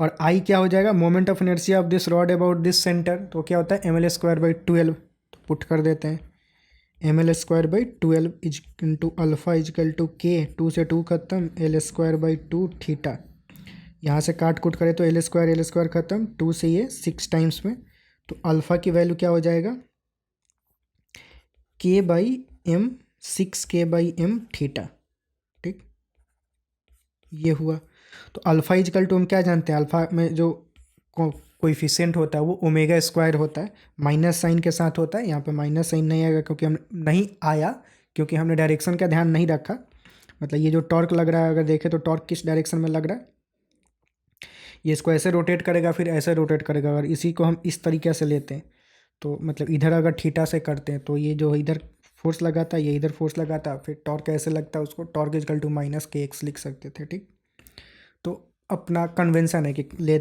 और आई क्या हो जाएगा moment of inertia of this rod about this centre, तो क्या होता है ml² / 12, तो पुट कर देते हैं ml²/12 is into alpha equal to K, 2 से 2 खत्म, l²/2 थीटा। यहाँ से काट कूट करें तो l² खत्म, 2 से ये 6 टाइम्स में, तो अल्फ़ा की वैल्यू क्या हो जाएगा, k/m, 6k/m थीटा। ठीक, ये हुआ। तो अल्फ़ा इजकल टू हम क्या जानते हैं, अल्फ़ा में जो कोएफिशिएंट होता है वो ओमेगा स्क्वायर होता है, माइनस साइन के साथ होता है। यहाँ पे माइनस साइन नहीं आएगा क्योंकि हम नहीं आया क्योंकि हमने डायरेक्शन का ध्यान नहीं रखा। मतलब ये जो टॉर्क लग रहा है, अगर देखें तो टॉर्क किस डायरेक्शन में लग रहा है, ये इसको ऐसे रोटेट करेगा फिर ऐसे रोटेट करेगा। अगर इसी को हम इस तरीके से लेते हैं तो मतलब इधर अगर थीटा से करते हैं तो ये जो इधर फोर्स लगाता है, ये इधर फोर्स लगाता है, फिर टॉर्क ऐसे लगता है, उसको torque is equal to minus K x लिख सकते थे। ठीक, तो अपना कन्वेंशन है कि ले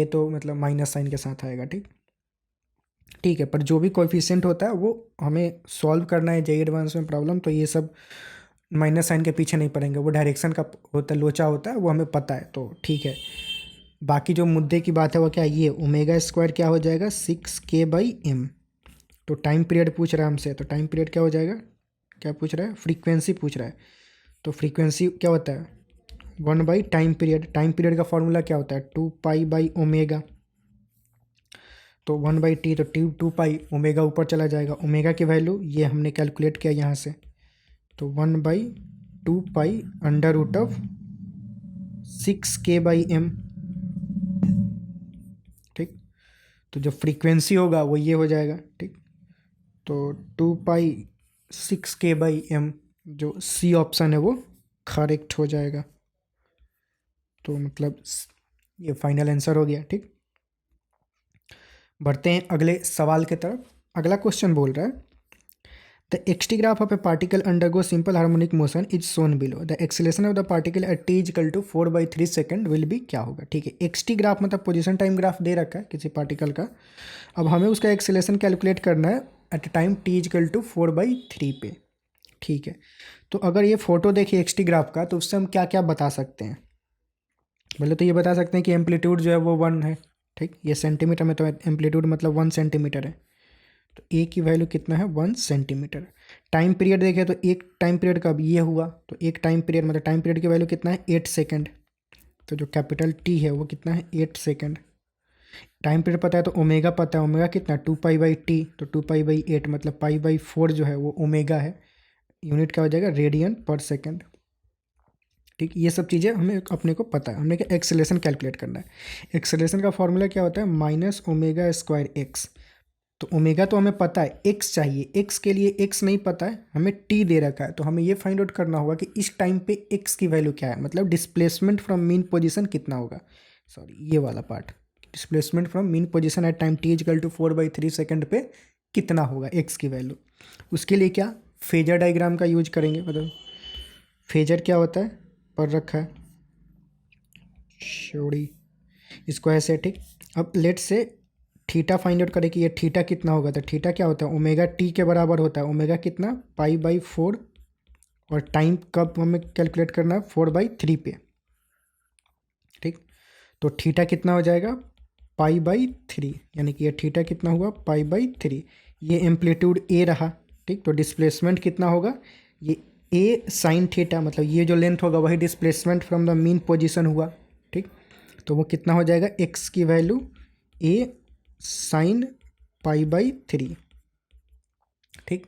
तो मतलब माइनस साइन के साथ आएगा। ठीक, ठीक है, पर जो भी कोएफिशिएंट होता है वो हमें सॉल्व करना है जेई एडवांस में प्रॉब्लम, तो ये सब माइनस साइन के पीछे नहीं पड़ेंगे, वो डायरेक्शन का होता है, लोचा होता है, वो हमें पता है, तो ठीक है। बाकी जो मुद्दे की बात है वो क्या है, ये ओमेगा स्क्वायर क्या हो जाएगा, 6k/m। तो टाइम पीरियड पूछ रहा है हमसे, तो टाइम पीरियड क्या हो जाएगा, क्या पूछ रहा है, फ्रीक्वेंसी पूछ रहा है। तो फ्रीक्वेंसी क्या होता है, 1/टाइम पीरियड। टाइम पीरियड का फॉर्मूला क्या होता है, 2π/ओमेगा। तो 1/t, तो 2π, ओमेगा ऊपर चला जाएगा, ओमेगा की वैल्यू ये हमने कैलकुलेट किया यहाँ से, तो 1/2π अंडर रूट ऑफ 6k/m। ठीक, तो जो फ्रीक्वेंसी होगा वो ये हो जाएगा। ठीक, तो 2π/6k/m, जो सी ऑप्शन है वो करेक्ट हो जाएगा। तो मतलब ये फाइनल आंसर हो गया। ठीक, बढ़ते हैं अगले सवाल की तरफ। अगला क्वेश्चन बोल रहा है the XT graph of a particle undergo simple harmonic motion is shown below, the acceleration of the particle at t equal to 4/3 second will be, क्या होगा। ठीक है, एक्सटी ग्राफ मतलब पोजीशन टाइम ग्राफ दे रखा है किसी पार्टिकल का। अब हमें उसका एक्सेलेरेशन कैलकुलेट करना है at time t equal to 4/3 पे। ठीक है, तो अगर ये फोटो देखिए एक्सटी ग्राफ का, तो उससे हम क्या क्या बता सकते हैं। पहले तो ये बता सकते हैं कि एम्पलीट्यूड जो है वो 1 है। ठीक, ये सेंटीमीटर में, तो एम्पलीट्यूड मतलब 1 सेंटीमीटर है, तो ए की वैल्यू कितना है, 1 सेंटीमीटर। टाइम पीरियड देखें तो एक टाइम पीरियड का अब ये हुआ, तो एक टाइम पीरियड मतलब टाइम पीरियड की वैल्यू कितना है, 8 सेकंड। तो जो कैपिटल टी है वो कितना है, 8 सेकंड। टाइम पीरियड पता है तो ओमेगा पता है, ओमेगा कितना, 2π/t, तो 2π/8 मतलब π/4 जो है वो ओमेगा है। यूनिट क्या हो जाएगा, रेडियन पर सेकंड। ठीक, ये सब चीज़ें हमें अपने को पता है। हमने क्या एक्सेलेरेशन कैलकुलेट करना है। एक्सेलेरेशन का फॉर्मूला क्या होता है, -ω²x। तो ओमेगा तो हमें पता है, एक्स चाहिए, एक्स के लिए एक्स नहीं पता है, हमें टी दे रखा है, तो हमें ये फाइंड आउट करना होगा कि इस टाइम पे एक्स की वैल्यू क्या है, मतलब डिस्प्लेसमेंट फ्रॉम मीन पोजीशन कितना होगा। सॉरी, ये वाला part, displacement from mean position at time T equal to 4/3 second पे कितना होगा एक्स की वैल्यू। उसके लिए क्या, फेजर डायग्राम का यूज करेंगे। मतलब फेजर क्या होता है, पर रखा है, छोड़ी इसको ऐसे। ठीक, अब लेट से थीटा फाइंड आउट करें कि ये थीटा कितना होगा, तो थीटा क्या होता है, ओमेगा टी के बराबर होता है। ओमेगा कितना, π/4, और टाइम कब हमें कैलकुलेट करना है, 4/3 पे। ठीक, तो थीटा कितना हो जाएगा, π/3, यानी कि ये थीटा कितना हुआ, π/3। ये एम्पलीट्यूड ए रहा। ठीक, तो डिस्प्लेसमेंट कितना होगा, ये ए साइन थीटा, मतलब ये जो लेंथ होगा वही displacement from the mean position हुआ। ठीक, तो वो कितना हो जाएगा, एक्स की वैल्यू ए साइन π/3। ठीक,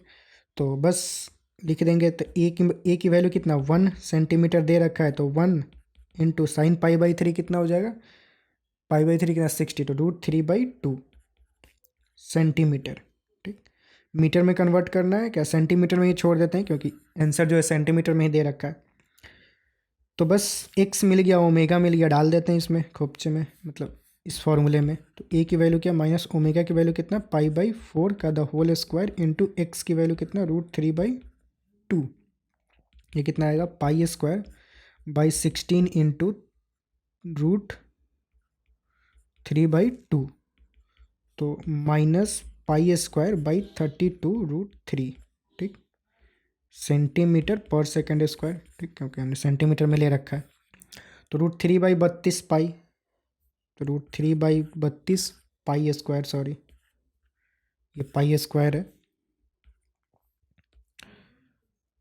तो बस लिख देंगे, तो ए की वैल्यू कितना, 1 सेंटीमीटर दे रखा है, तो 1 इंटू साइन π/3 कितना हो जाएगा, π/3 कितना, 60, तो √3/2 सेंटीमीटर। ठीक, मीटर में कन्वर्ट करना है क्या, सेंटीमीटर में ही छोड़ देते हैं क्योंकि आंसर जो है सेंटीमीटर में ही दे रखा है। तो बस एक्स मिल गया, ओमेगा मिल गया, डाल देते हैं इसमें खोपचे में, मतलब इस फॉर्मूले में। तो ए की वैल्यू क्या, माइनस ओमेगा की वैल्यू कितना, π/4 का the whole square into X की वैल्यू कितना, √3/2। ये कितना आएगा, π²/16 इंटू √3/2, तो -π²/32√3। ठीक, सेंटीमीटर पर सेकंड स्क्वायर। ठीक, क्योंकि हमने सेंटीमीटर में ले रखा है। तो √3/32 पाई, तो√3/32 π², सॉरी ये π² है।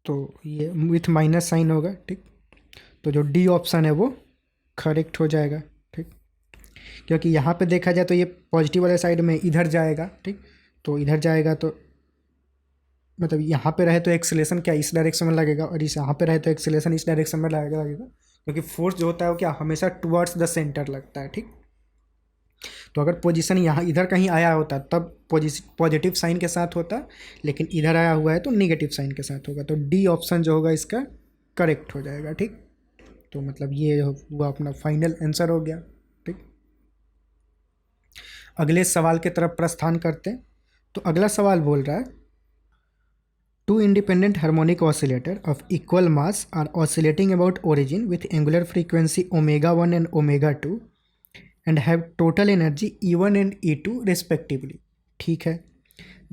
तो ये विथ माइनस साइन होगा, ठीक। तो जो डी ऑप्शन है वो करेक्ट हो जाएगा, ठीक। क्योंकि यहाँ पे देखा जाए तो ये पॉजिटिव वाले साइड में इधर जाएगा, ठीक। तो इधर जाएगा तो मतलब यहाँ पे रहे तो एक्सेलेरेशन क्या इस डायरेक्शन में लगेगा, और इस यहाँ पे रहे तो एक्सेलेरेशन इस डायरेक्शन में लगेगा क्योंकि फोर्स जो होता है वो क्या हमेशा टुवर्ड्स द सेंटर लगता है, ठीक। तो अगर पोजीशन यहाँ इधर कहीं आया होता तब पॉजिटिव साइन के साथ होता, लेकिन इधर आया हुआ है तो निगेटिव साइन के साथ होगा। तो डी ऑप्शन जो होगा इसका करेक्ट हो जाएगा, ठीक। तो मतलब ये हुआ अपना फाइनल आंसर हो गया, ठीक। अगले सवाल की तरफ प्रस्थान करते हैं। तो अगला सवाल बोल रहा है two independent harmonic oscillator of equal mass are oscillating about origin with angular frequency omega 1 and omega 2 and have total energy E1 and E2 respectively, ठीक है।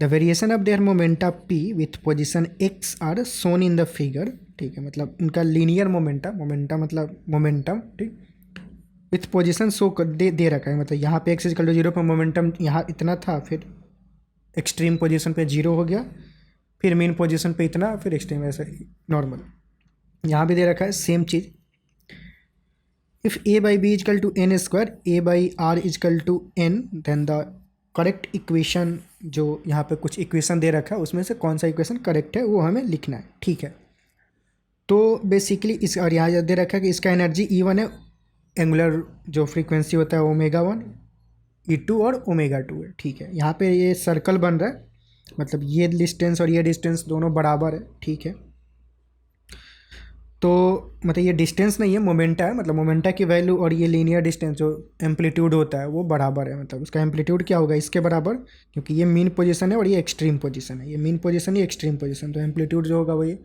The variation of their momenta P with position X are shown in the figure, ठीक है। मतलब उनका linear momenta मतलब momentum, ठीक, with position show दे रखा है। मतलब यहाँ पे x=0 पर मोमेंटम यहाँ इतना था, फिर एक्सट्रीम पोजिशन पे 0 हो गया, फिर मेन पोजिशन पे इतना, फिर एक्सट्रीम, ऐसा नॉर्मल। यहाँ भी दे रखा है same cheese. If a by b is equal to n square, a by r is equal to n, then the correct equation, जो यहाँ पे कुछ इक्वेशन दे रखा है उसमें से कौन सा इक्वेशन करेक्ट है वो हमें लिखना है, ठीक है। तो बेसिकली इस और यहाँ दे रखा है कि इसका एनर्जी E1 है, एंगुलर जो फ्रीक्वेंसी होता है ओमेगा 1, E2 और ओमेगा 2 है, ठीक है। यहाँ पे ये सर्कल बन रहा है, मतलब ये डिस्टेंस और ये डिस्टेंस दोनों बराबर है, ठीक है। तो मतलब ये डिस्टेंस नहीं है, मोमेंटा है, मतलब मोमेंटा की वैल्यू और ये लीनियर डिस्टेंस जो एम्पलीट्यूड होता है वो बराबर है। मतलब उसका एम्पलीट्यूड क्या होगा इसके बराबर, क्योंकि ये मीन पोजीशन है और ये एक्सट्रीम पोजीशन है, ये मीन पोजीशन ये एक्सट्रीम पोजीशन, तो एम्पलीट्यूड जो होगा वो ये,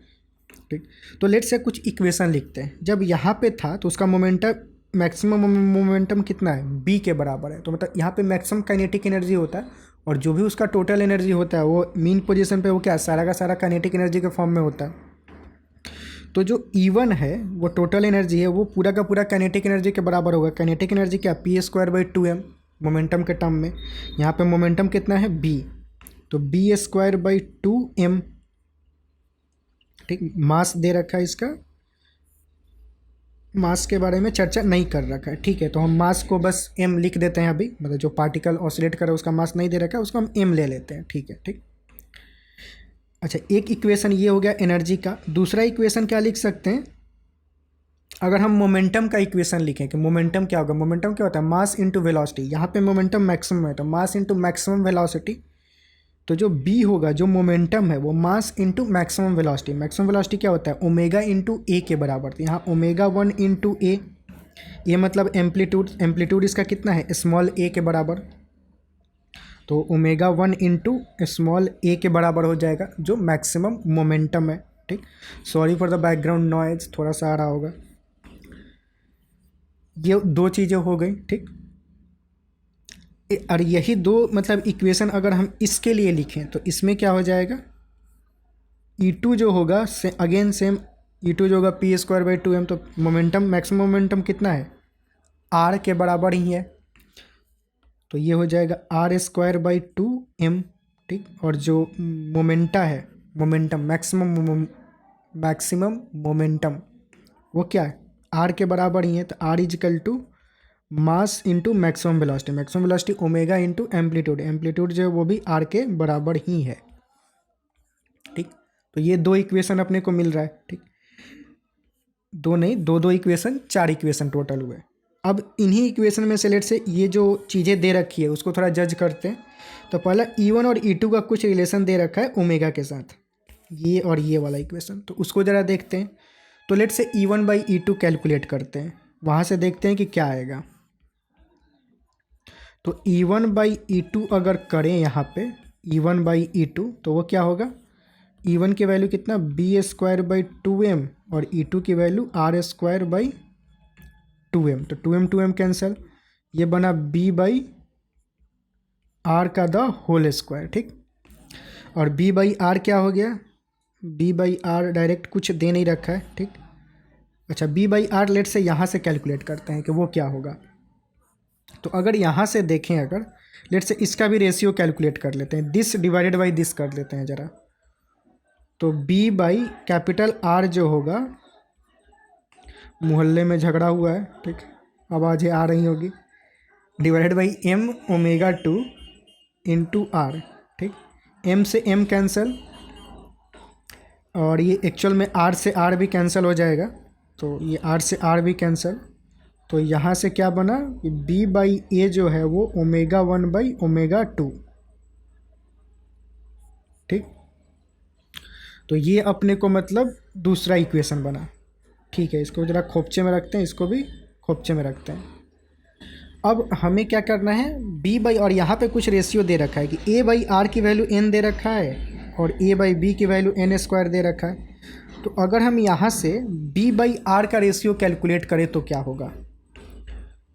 ठीक। तो लेट से कुछ इक्वेशन लिखते हैं। जब यहाँ पे था तो उसका मोमेंटम मैक्सिमम मोमेंटम कितना है, बी के बराबर है। तो मतलब यहाँ पे मैक्सिमम काइनेटिक एनर्जी होता है, और जो भी उसका टोटल एनर्जी होता है वो मीन पोजीशन पे वो क्या सारा का सारा काइनेटिक एनर्जी के फॉर्म में होता है। तो जो E1 है वो टोटल एनर्जी है वो पूरा का पूरा काइनेटिक एनर्जी के बराबर होगा। काइनेटिक एनर्जी क्या p² / 2m मोमेंटम के टर्म में। यहाँ पे मोमेंटम कितना है b, तो b² / 2m, ठीक। मास दे रखा है, इसका मास के बारे में चर्चा नहीं कर रखा है, ठीक है। तो हम मास को बस m लिख देते हैं अभी, मतलब जो पार्टिकल ऑसिलेट कर रहा है उसका मास नहीं दे रखा है, उसको हम m ले लेते हैं, ठीक है, ठीक। अच्छा, एक इक्वेशन ये हो गया एनर्जी का। दूसरा इक्वेशन क्या लिख सकते हैं, अगर हम मोमेंटम का इक्वेशन लिखें कि मोमेंटम क्या होगा, मोमेंटम क्या होता है मास इंटू वेलोसिटी। यहाँ पे मोमेंटम मैक्सिमम है तो मास इंटू मैक्सिमम वेलोसिटी। तो जो b होगा, जो मोमेंटम है वो mass into maximum velocity. Maximum velocity क्या होता है ओमेगा इंटू ए के बराबर। तो यहाँ ओमेगा 1 इंटू ए, ये मतलब एम्पलीट्यूड, एम्पलीट्यूड इसका कितना है स्मॉल a के बराबर। तो ओमेगा 1 इंटू स्मॉल a के बराबर हो जाएगा जो मैक्सिमम मोमेंटम है, ठीक। Sorry for the background noise, थोड़ा सा आ रहा होगा। ये दो चीज़ें हो गई, ठीक। और यही दो मतलब इक्वेशन अगर हम इसके लिए लिखें तो इसमें क्या हो जाएगा, E2 जो होगा अगेन सेम, E2 जो होगा p² / 2m। तो मोमेंटम मैक्सिमम मोमेंटम कितना है r के बराबर ही है, तो ये हो जाएगा r² / 2m, ठीक। और जो मोमेंटा है, मोमेंटम मैक्सिमम मोमेंटम वो क्या है r के बराबर ही है। तो r = mass into maximum velocity. Maximum velocity omega into amplitude, amplitude जो है वो भी r के बराबर ही है, ठीक। तो ये दो इक्वेशन अपने को मिल रहा है, ठीक। दो नहीं, दो इक्वेशन, 4 इक्वेशन टोटल हुए। अब इन्हीं इक्वेशन में से लेट से ये जो चीज़ें दे रखी है उसको थोड़ा जज करते हैं। तो पहला E1 और E2 का कुछ रिलेशन दे रखा है ओमेगा के साथ, ये और ये वाला इक्वेशन, तो उसको ज़रा देखते हैं। तो लेट से E1/E2 कैलकुलेट करते हैं, वहाँ से देखते हैं कि क्या आएगा। तो E1/E2 अगर करें यहाँ पे E1/E2 तो वो क्या होगा, E1 की वैल्यू कितना b² / 2m और E2 की वैल्यू r² / 2m। तो 2m कैंसिल, ये बना b/r का द होल स्क्वायर, ठीक। और b/r क्या हो गया, b/r डायरेक्ट कुछ दे नहीं रखा है, ठीक। अच्छा, b/r लेट से यहाँ से कैलकुलेट करते हैं कि वो क्या होगा। तो अगर यहाँ से देखें, अगर लेट से इसका भी रेशियो कैलकुलेट कर लेते हैं, दिस डिवाइडेड बाई दिस कर लेते हैं ज़रा। तो बी बाई कैपिटल आर जो होगा, मोहल्ले में झगड़ा हुआ है, ठीक, आवाज़ें आ रही होगी, divided by M omega two into R, ठीक। एम से एम कैंसिल, और ये एक्चुअल में आर से आर भी कैंसिल हो जाएगा, तो ये आर से आर भी कैंसिल। तो यहाँ से क्या बना कि बी बाई ए जो है वो omega one by omega two, ठीक। तो ये अपने को मतलब दूसरा इक्वेशन बना, ठीक है। इसको ज़रा खोपचे में रखते हैं, इसको भी खोपचे में रखते हैं। अब हमें क्या करना है, b बाई, और यहाँ पे कुछ रेशियो दे रखा है कि a बाई आर की वैल्यू n दे रखा है और a बाई बी की वैल्यू n स्क्वायर दे रखा है। तो अगर हम यहाँ से b बाई आर का रेशियो कैलकुलेट करें तो क्या होगा,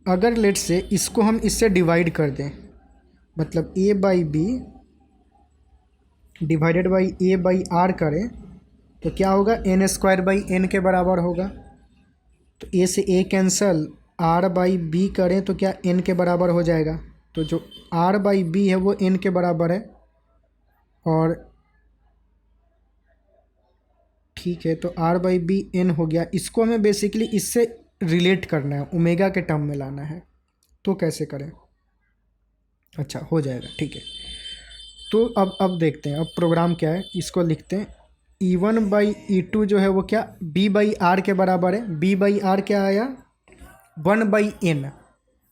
अगर लेट से इसको हम इससे डिवाइड कर दें, मतलब a by B divided by a by R करें तो क्या होगा, n स्क्वायर बाई n के बराबर होगा। तो a से a cancel, r by B करें तो क्या n के बराबर हो जाएगा। तो जो r बाई बी है वो n के बराबर है, और ठीक है, तो r बाई बी n हो गया। इसको हमें बेसिकली इससे रिलेट करना है, ओमेगा के टर्म में लाना है। तो कैसे करें, अच्छा हो जाएगा, ठीक है। तो अब देखते हैं, अब प्रोग्राम क्या है, इसको लिखते हैं। E1 बाई E2 जो है वो क्या b बाई आर के बराबर है। b बाई आर क्या आया, 1 बाई n,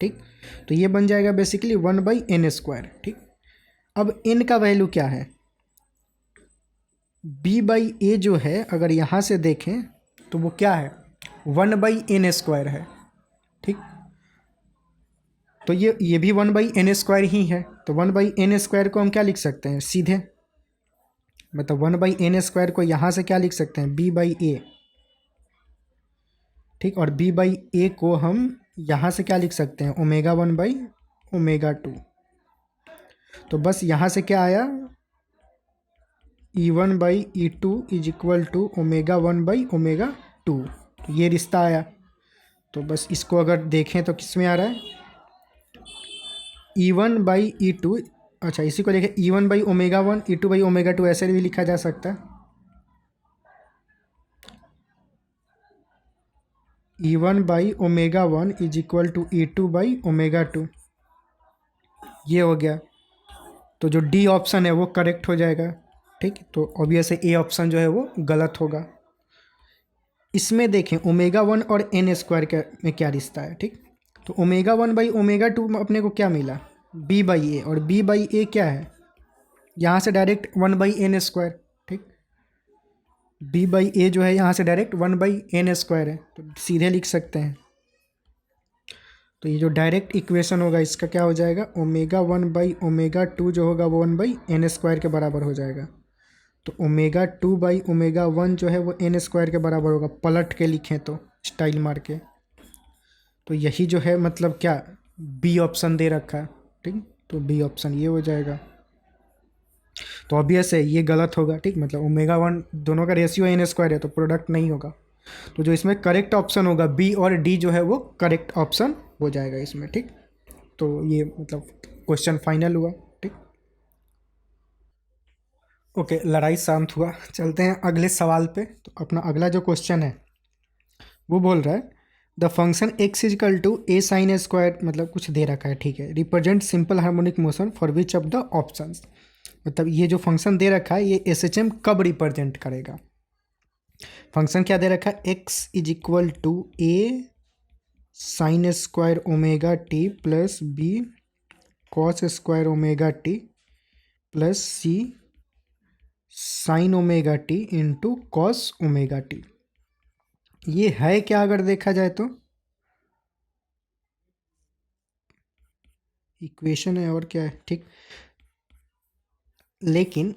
ठीक। तो ये बन जाएगा बेसिकली 1 बाई n स्क्वायर, ठीक। अब n का वैल्यू क्या है, b बाई ए जो है अगर यहाँ से देखें तो वो क्या है, 1 बाई n स्क्वायर है, ठीक। तो ये भी 1 बाई n स्क्वायर ही है। तो 1 बाई n स्क्वायर को हम क्या लिख सकते हैं सीधे, मतलब 1 बाई n स्क्वायर को यहाँ से क्या लिख सकते हैं, b बाई ए, ठीक। और b बाई ए को हम यहाँ से क्या लिख सकते हैं, ओमेगा 1 बाई ओमेगा 2। तो बस यहाँ से क्या आया, E1 by E2 is equal to omega 1 by omega 2। तो ये रिश्ता आया। तो बस इसको अगर देखें तो किस में आ रहा है, E1 बाई E2, अच्छा इसी को देखें, E1 by omega 1, E2 by omega 2, ऐसे भी लिखा जा सकता है। E1 by omega 1 is equal to E2 by omega 2, ये हो गया। तो जो डी ऑप्शन है वो करेक्ट हो जाएगा, ठीक। तो ऑब्वियस है ए ऑप्शन जो है वो गलत होगा। इसमें देखें ओमेगा 1 और n स्क्वायर के में क्या रिश्ता है, ठीक। तो ओमेगा 1 बाई ओमेगा 2 में अपने को क्या मिला, b बाई ए, और b बाई ए क्या है, यहाँ से डायरेक्ट 1 बाई n स्क्वायर, ठीक। b बाई ए जो है यहाँ से डायरेक्ट 1 बाई n स्क्वायर है, तो सीधे लिख सकते हैं। तो ये जो डायरेक्ट इक्वेशन होगा इसका क्या हो जाएगा, ओमेगा 1 बाई ओमेगा 2 जो होगा वो 1 बाई n स्क्वायर के बराबर हो जाएगा। तो ओमेगा 2 बाई ओमेगा 1 जो है वो n स्क्वायर के बराबर होगा, पलट के लिखें तो स्टाइल मार के। तो यही जो है मतलब क्या, बी ऑप्शन दे रखा है, ठीक। तो बी ऑप्शन ये हो जाएगा। तो ऑब्वियस है ये गलत होगा, ठीक। मतलब ओमेगा 1 दोनों का रेशियो n स्क्वायर है तो प्रोडक्ट नहीं होगा। तो जो इसमें करेक्ट ऑप्शन होगा बी और डी जो है वो करेक्ट ऑप्शन हो जाएगा इसमें, ठीक। तो ये मतलब क्वेश्चन फाइनल हुआ, ठीक। ओके, लड़ाई शांत हुआ, चलते हैं अगले सवाल पे। तो अपना अगला जो क्वेश्चन है वो बोल रहा है the function X equal to A sine square, मतलब कुछ दे रखा है, ठीक है, represent simple harmonic motion for which of the options. मतलब ये जो फंक्शन दे रखा है ये SHM कब रिप्रेजेंट करेगा। फंक्शन क्या दे रखा है, X is equal to A sine square omega T plus B cos square omega T plus C sine omega T into cos omega T. ये है क्या अगर देखा जाए तो, इक्वेशन है और क्या है, ठीक। लेकिन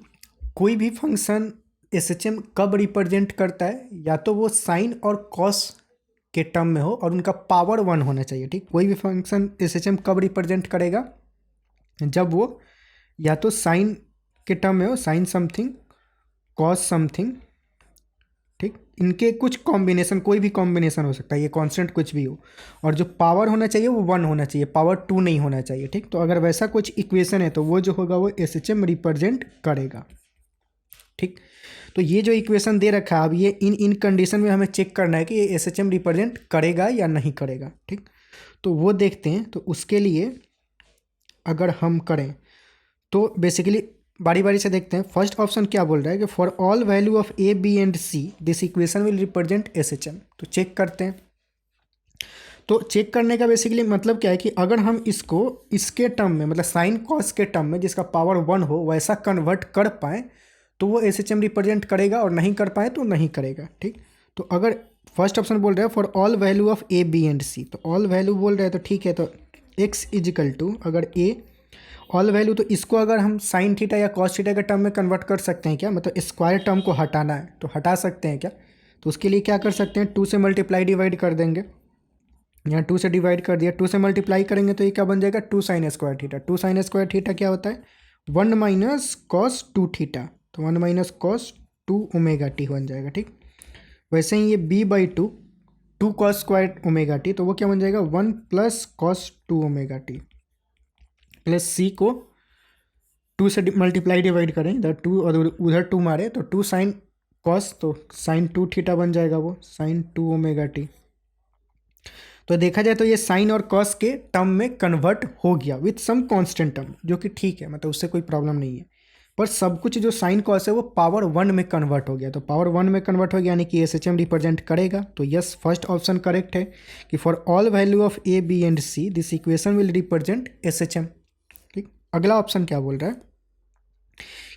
कोई भी फंक्शन SHM कब रिप्रेजेंट करता है, या तो वो साइन और कॉस के टर्म में हो और उनका पावर 1 होना चाहिए, ठीक। कोई भी फंक्शन SHM कब रिप्रेजेंट करेगा, जब वो या तो साइन के टर्म में हो, साइन समथिंग कॉस समथिंग, ठीक। इनके कुछ कॉम्बिनेशन, कोई भी कॉम्बिनेशन हो सकता है, ये कांस्टेंट कुछ भी हो, और जो पावर होना चाहिए वो 1 होना चाहिए, पावर 2 नहीं होना चाहिए, ठीक। तो अगर वैसा कुछ इक्वेशन है तो वो जो होगा वो SHM रिप्रेजेंट करेगा। ठीक। तो ये जो इक्वेशन दे रखा है, अब ये इन कंडीशन में हमें चेक करना है कि ये एस एच एम रिप्रेजेंट करेगा या नहीं करेगा। ठीक, तो वो देखते हैं। तो उसके लिए अगर हम करें तो बेसिकली बारी बारी से देखते हैं। फर्स्ट ऑप्शन क्या बोल रहा है कि for all value of A B and C this equation will represent S H M. तो चेक करते हैं। तो चेक करने का बेसिकली मतलब क्या है कि अगर हम इसको इसके टर्म में, मतलब साइन कॉस के टर्म में जिसका पावर 1 हो वैसा कन्वर्ट कर पाए तो वो एस एच एम रिप्रेजेंट करेगा, और नहीं कर पाए तो नहीं करेगा। ठीक, तो अगर फर्स्ट ऑप्शन बोल रहा है for all value of A B and c, तो ऑल वैल्यू बोल रहा है तो ठीक है। तो एक्स इजिकल टू अगर ए ऑल वैल्यू, तो इसको अगर हम साइन थीटा या कॉस थीटा के टर्म में कन्वर्ट कर सकते हैं क्या, मतलब स्क्वायर टर्म को हटाना है तो हटा सकते हैं क्या। तो उसके लिए क्या कर सकते हैं, 2 से मल्टीप्लाई डिवाइड कर देंगे। यहाँ 2 से डिवाइड कर दिया, 2 से मल्टीप्लाई करेंगे तो ये क्या बन जाएगा, 2 sine square theta. 2 sine square theta क्या होता है, 1 माइनस कॉस 2 थीटा, तो 1 माइनस कॉस 2 ओमेगा टी बन जाएगा। ठीक, वैसे ही ये b by 2 cos square omega t, तो वो क्या बन जाएगा 1 plus cos 2 omega T, plus c को 2 से मल्टीप्लाई डिवाइड करें, इधर 2 और उधर 2 मारे तो 2 साइन कॉस, तो साइन 2 थीटा बन जाएगा वो साइन 2 ओमेगा टी। तो देखा जाए तो ये साइन और कॉस के टर्म में कन्वर्ट हो गया विथ सम कांस्टेंट टर्म, जो कि ठीक है, मतलब उससे कोई प्रॉब्लम नहीं है। पर सब कुछ जो साइन कॉस है वो पावर 1 में कन्वर्ट हो गया, तो पावर 1 में कन्वर्ट हो गया यानी कि एस एच एम रिप्रेजेंट करेगा। तो यस, फर्स्ट ऑप्शन करेक्ट है कि for all value of A B and C this equation will represent S H M. ठीक, अगला ऑप्शन क्या बोल रहा है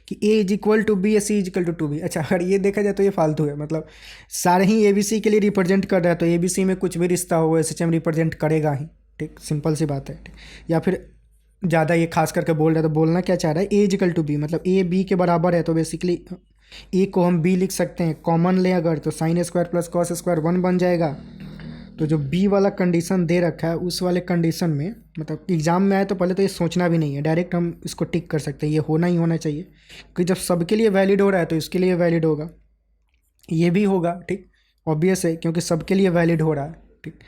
कि a is equal to B, C is equal to B. अच्छा, अगर ये देखा जाए तो ये फालतू है, मतलब सारे ही ए बी सी के लिए रिप्रेजेंट कर रहा है, तो ए बी सी में कुछ भी रिश्ता हो एस एच एम रिप्रेजेंट करेगा ही। ठीक, सिंपल सी बात है। ठीक? या फिर ज़्यादा ये खास करके बोल रहा है तो बोलना क्या चाह रहा है, ए इजिकल टू बी, मतलब ए बी के बराबर है, तो बेसिकली ए को हम बी लिख सकते हैं। कॉमन ले अगर तो sine square plus cos square 1 बन जाएगा। तो जो बी वाला कंडीशन दे रखा है उस वाले कंडीशन में, मतलब एग्जाम में आए तो पहले तो ये सोचना भी नहीं है, डायरेक्ट हम इसको टिक कर सकते हैं, ये होना ही होना चाहिए। क्योंकि जब सबके लिए वैलिड हो रहा है तो इसके लिए वैलिड होगा, ये भी होगा। ठीक, ऑब्वियस है क्योंकि सबके लिए वैलिड हो रहा है। ठीक,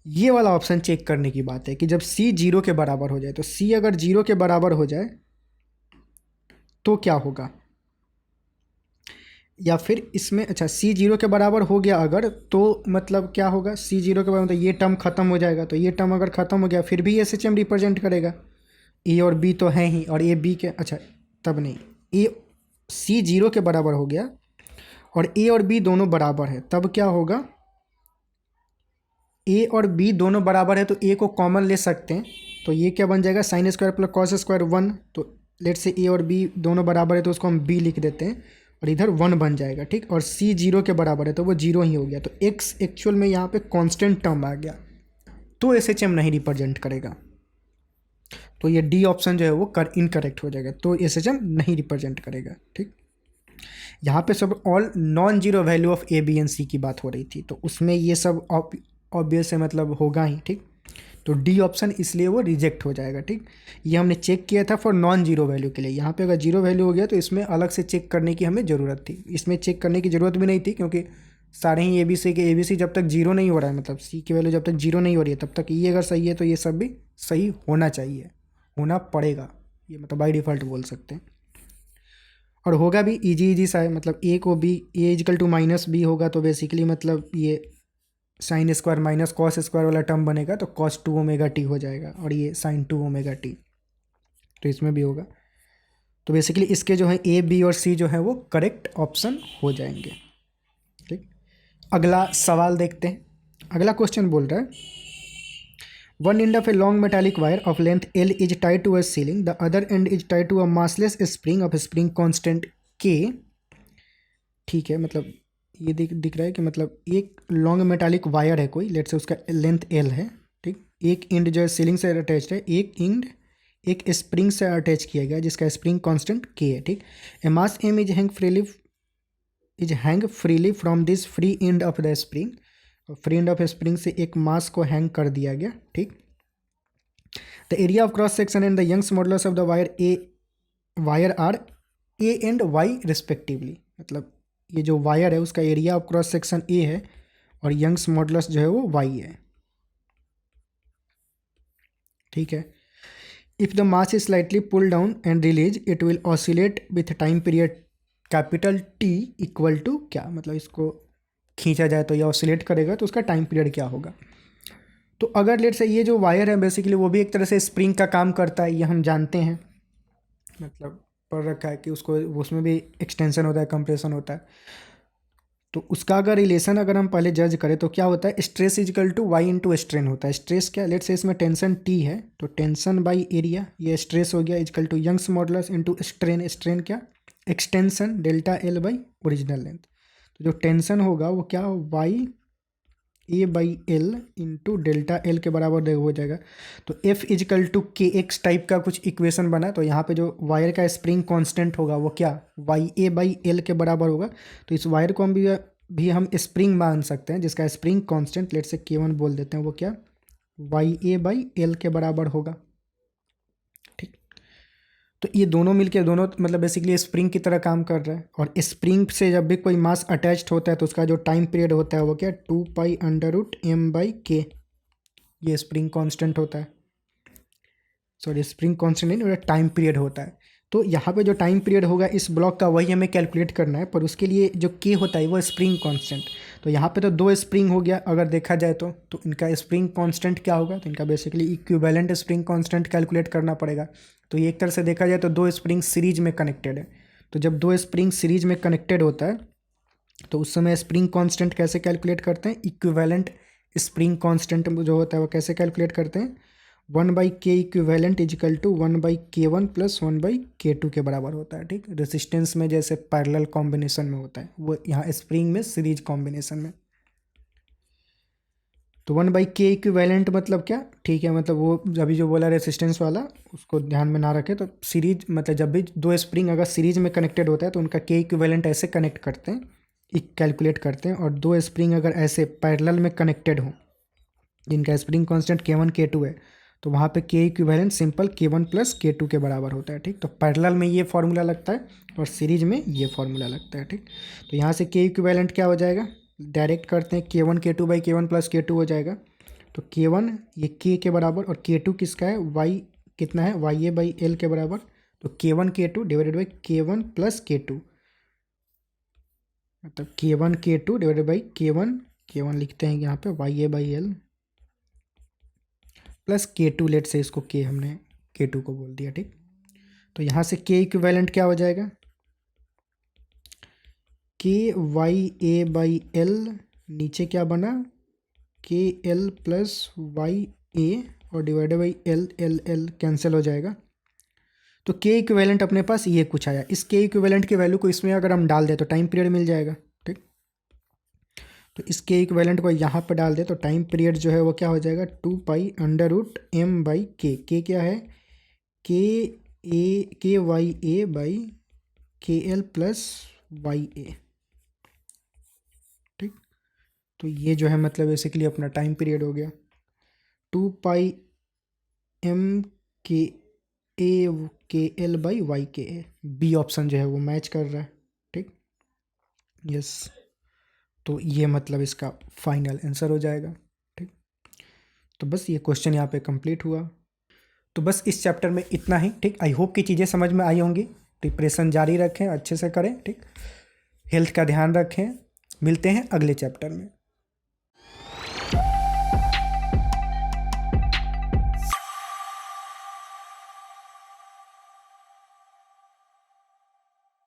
ये वाला ऑप्शन चेक करने की बात है कि जब सी 0 के बराबर हो जाए, तो सी अगर 0 के बराबर हो जाए तो क्या होगा, या फिर इसमें अच्छा सी 0 के बराबर हो गया अगर, तो मतलब क्या होगा, सी 0 के बराबर मतलब ये टर्म खत्म हो जाएगा। तो ये टर्म अगर खत्म हो गया फिर भी एस एच एम रिप्रेजेंट करेगा, ए और बी तो हैं ही, और ए बी के, अच्छा तब नहीं, ए सी 0 के बराबर हो गया और ए और बी दोनों बराबर है, तब क्या होगा, ए और बी दोनों बराबर है तो ए को कॉमन ले सकते हैं। तो ये क्या बन जाएगा, sine square plus cos square 1। तो लेट से ए और बी दोनों बराबर है तो उसको हम बी लिख देते हैं, और इधर 1 बन जाएगा। ठीक, और सी 0 के बराबर है तो वो 0 ही हो गया। तो एक्स एक्चुअल में यहाँ पे कांस्टेंट टर्म आ गया, तो एस एच एम नहीं रिप्रेजेंट करेगा। तो ये डी ऑप्शन जो है वो इनकरेक्ट हो जाएगा, तो एस एच एम नहीं रिप्रेजेंट करेगा। ठीक, यहाँ पे सब all non zero value of A B and c की बात हो रही थी, तो उसमें ये सब ऑब्वियस है, मतलब होगा ही। ठीक, तो डी ऑप्शन इसलिए वो रिजेक्ट हो जाएगा। ठीक, ये हमने चेक किया था फॉर नॉन जीरो वैल्यू के लिए। यहाँ पे अगर जीरो वैल्यू हो गया तो इसमें अलग से चेक करने की हमें ज़रूरत थी, इसमें चेक करने की ज़रूरत भी नहीं थी क्योंकि सारे ही ए बी सी के ए बी सी जब तक जीरो नहीं हो रहा है, मतलब सी की वैल्यू जब तक जीरो नहीं हो रही है तब तक ये अगर सही है तो ये सब भी सही होना चाहिए, होना पड़ेगा, ये मतलब बाई डिफ़ॉल्ट बोल सकते हैं। और होगा भी इजी इजी सा है, मतलब ए को B, A is equal to minus B होगा तो बेसिकली मतलब ये sine square minus cos square वाला टर्म बनेगा तो कॉस 2 ओमेगा टी हो जाएगा, और ये साइन 2 ओमेगा टी, तो इसमें भी होगा। तो बेसिकली इसके जो है ए बी और सी जो है वो करेक्ट ऑप्शन हो जाएंगे। ठीक, अगला सवाल देखते हैं। अगला क्वेश्चन बोल रहा है one end of a long metallic wire of length L is tied to a ceiling, the other end is tied to a massless spring of spring constant K. ठीक है, मतलब ये दिख रहा है कि मतलब एक लॉन्ग मेटालिक वायर है कोई, लेट से उसका लेंथ एल है। ठीक, एक एंड जो है सीलिंग से अटैच्ड है, एक एंड एक स्प्रिंग से अटैच किया गया जिसका स्प्रिंग कांस्टेंट के है। ठीक, a mass m is hang freely from this free end of the spring, free end of spring से एक मास को हैंग कर दिया गया। ठीक, the area of cross section and the Young's modulus of the wire are a and Y respectively, मतलब ये जो वायर है उसका area of cross section a है और यंग्स मॉडुलस जो है वो वाई है। ठीक है, if the mass is slightly pull down and release it will oscillate with time period capital T equal to क्या, मतलब इसको खींचा जाए तो या ऑसिलेट करेगा तो उसका टाइम पीरियड क्या होगा। तो अगर लेट से ये जो वायर है बेसिकली वो भी एक तरह से स्प्रिंग का काम करता है, ये हम जानते हैं, मतलब पढ़ रखा है कि उसको उसमें भी एक्सटेंशन होता है, कंप्रेशन होता है। तो उसका अगर रिलेशन अगर हम पहले जज करें तो क्या होता है, stress is equal to Y into strain होता है। स्ट्रेस क्या, लेट से इसमें टेंशन टी है तो टेंशन बाई एरिया, ये स्ट्रेस हो गया, is equal to Young's modulus into strain, strain क्या, extension delta L by original length. तो जो टेंशन होगा वो क्या, Y A by L into delta L के बराबर हो जाएगा। तो F is equal to k x type का कुछ इक्वेशन बना, तो यहाँ पे जो वायर का स्प्रिंग कांस्टेंट होगा वो क्या, वाई ए बाई एल के बराबर होगा। तो इस वायर को हम स्प्रिंग मान सकते हैं, जिसका स्प्रिंग कांस्टेंट लेट से K1 बोल देते हैं, वो क्या, वाई ए बाई एल के बराबर होगा। ठीक, तो ये दोनों मिलके दोनों मतलब बेसिकली स्प्रिंग की तरह काम कर रहा है। और स्प्रिंग से जब भी कोई मास अटैच्ड होता है तो उसका जो टाइम पीरियड होता है वो क्या, 2π√m/k, ये स्प्रिंग कांस्टेंट होता है, सॉरी स्प्रिंग कांस्टेंट नहीं, टाइम पीरियड होता है। तो यहाँ पे जो टाइम पीरियड होगा इस ब्लॉक का वही हमें कैलकुलेट करना है, पर उसके लिए जो के होता है वो स्प्रिंग कांस्टेंट। तो यहाँ पे तो दो स्प्रिंग हो गया अगर देखा जाए तो इनका स्प्रिंग कांस्टेंट क्या होगा, तो इनका basically equivalent spring constant calculate करना पड़ेगा। तो ये एक तरह से देखा जाए तो दो स्प्रिंग सीरीज में कनेक्टेड है। तो जब दो स्प्रिंग सीरीज में कनेक्टेड होता है तो उस समय स्प्रिंग कांस्टेंट कैसे कैलकुलेट करते हैं, इक्विवेलेंट स्प्रिंग कांस्टेंट जो होता है वो कैसे कैलकुलेट करते हैं, 1/k equivalent is equal to 1/k1 plus 1/k2 के बराबर होता है। ठीक, रेसिस्टेंस में जैसे पैरेलल कॉम्बिनेशन में होता है वो यहाँ स्प्रिंग में सीरीज कॉम्बिनेशन में। तो 1/k इक्विवेलेंट मतलब क्या, ठीक है, मतलब वो अभी जो बोला रेसिस्टेंस वाला उसको ध्यान में ना रखें। तो सीरीज मतलब जब भी दो स्प्रिंग अगर सीरीज में कनेक्टेड होता है तो उनका k इक्विवेलेंट ऐसे कनेक्ट करते हैं, कैलकुलेट करते हैं। और दो स्प्रिंग अगर ऐसे पैरेलल में कनेक्टेड हो जिनका स्प्रिंग कांस्टेंट K1 K2 है तो वहाँ पे k equivalent simple K1 plus K2 के बराबर होता है। ठीक, तो पैरेलल में ये फॉर्मूला लगता है और सीरीज में ये फॉर्मूला लगता है। ठीक, तो यहाँ से k इक्विवेलेंट क्या हो जाएगा, डायरेक्ट करते हैं K1 K2 by K1 plus K2 हो जाएगा। तो K1 ये k के बराबर और K2 किसका है, y कितना है, वाई ए बाई एल के बराबर। तो K1 K2 divided by K1 plus K2, मतलब K1 K2 divided by K1 लिखते हैं यहाँ पे Y A by L plus K2, let say इसको K हमने K2 को बोल दिया। ठीक, तो यहाँ से K इक्विवेलेंट क्या हो जाएगा, K Y A by L, नीचे क्या बना K L plus Y A और divided by L, L L cancel हो जाएगा। तो K इक्विवेलेंट अपने पास ये कुछ आया, इस K इक्विवेलेंट की वैल्यू को इसमें अगर हम डाल दें तो टाइम पीरियड मिल जाएगा। ठीक, तो इस K इक्विवेलेंट को यहाँ पर डाल दे तो टाइम पीरियड जो है वो क्या हो जाएगा, 2π√m/k। K क्या है, K Y A by KL plus Y a. ठीक, तो ये जो है मतलब बेसिकली अपना टाइम पीरियड हो गया, 2π/m/KL/YKA। बी ऑप्शन जो है वो मैच कर रहा है। ठीक, यस, तो ये मतलब इसका फाइनल आंसर हो जाएगा। ठीक, तो बस ये क्वेश्चन यहाँ पे कंप्लीट हुआ। तो बस इस चैप्टर में इतना ही। ठीक, आई होप कि चीज़ें समझ में आई होंगी। प्रिपरेशन जारी रखें, अच्छे से करें। ठीक, हेल्थ का ध्यान रखें, मिलते हैं अगले चैप्टर में।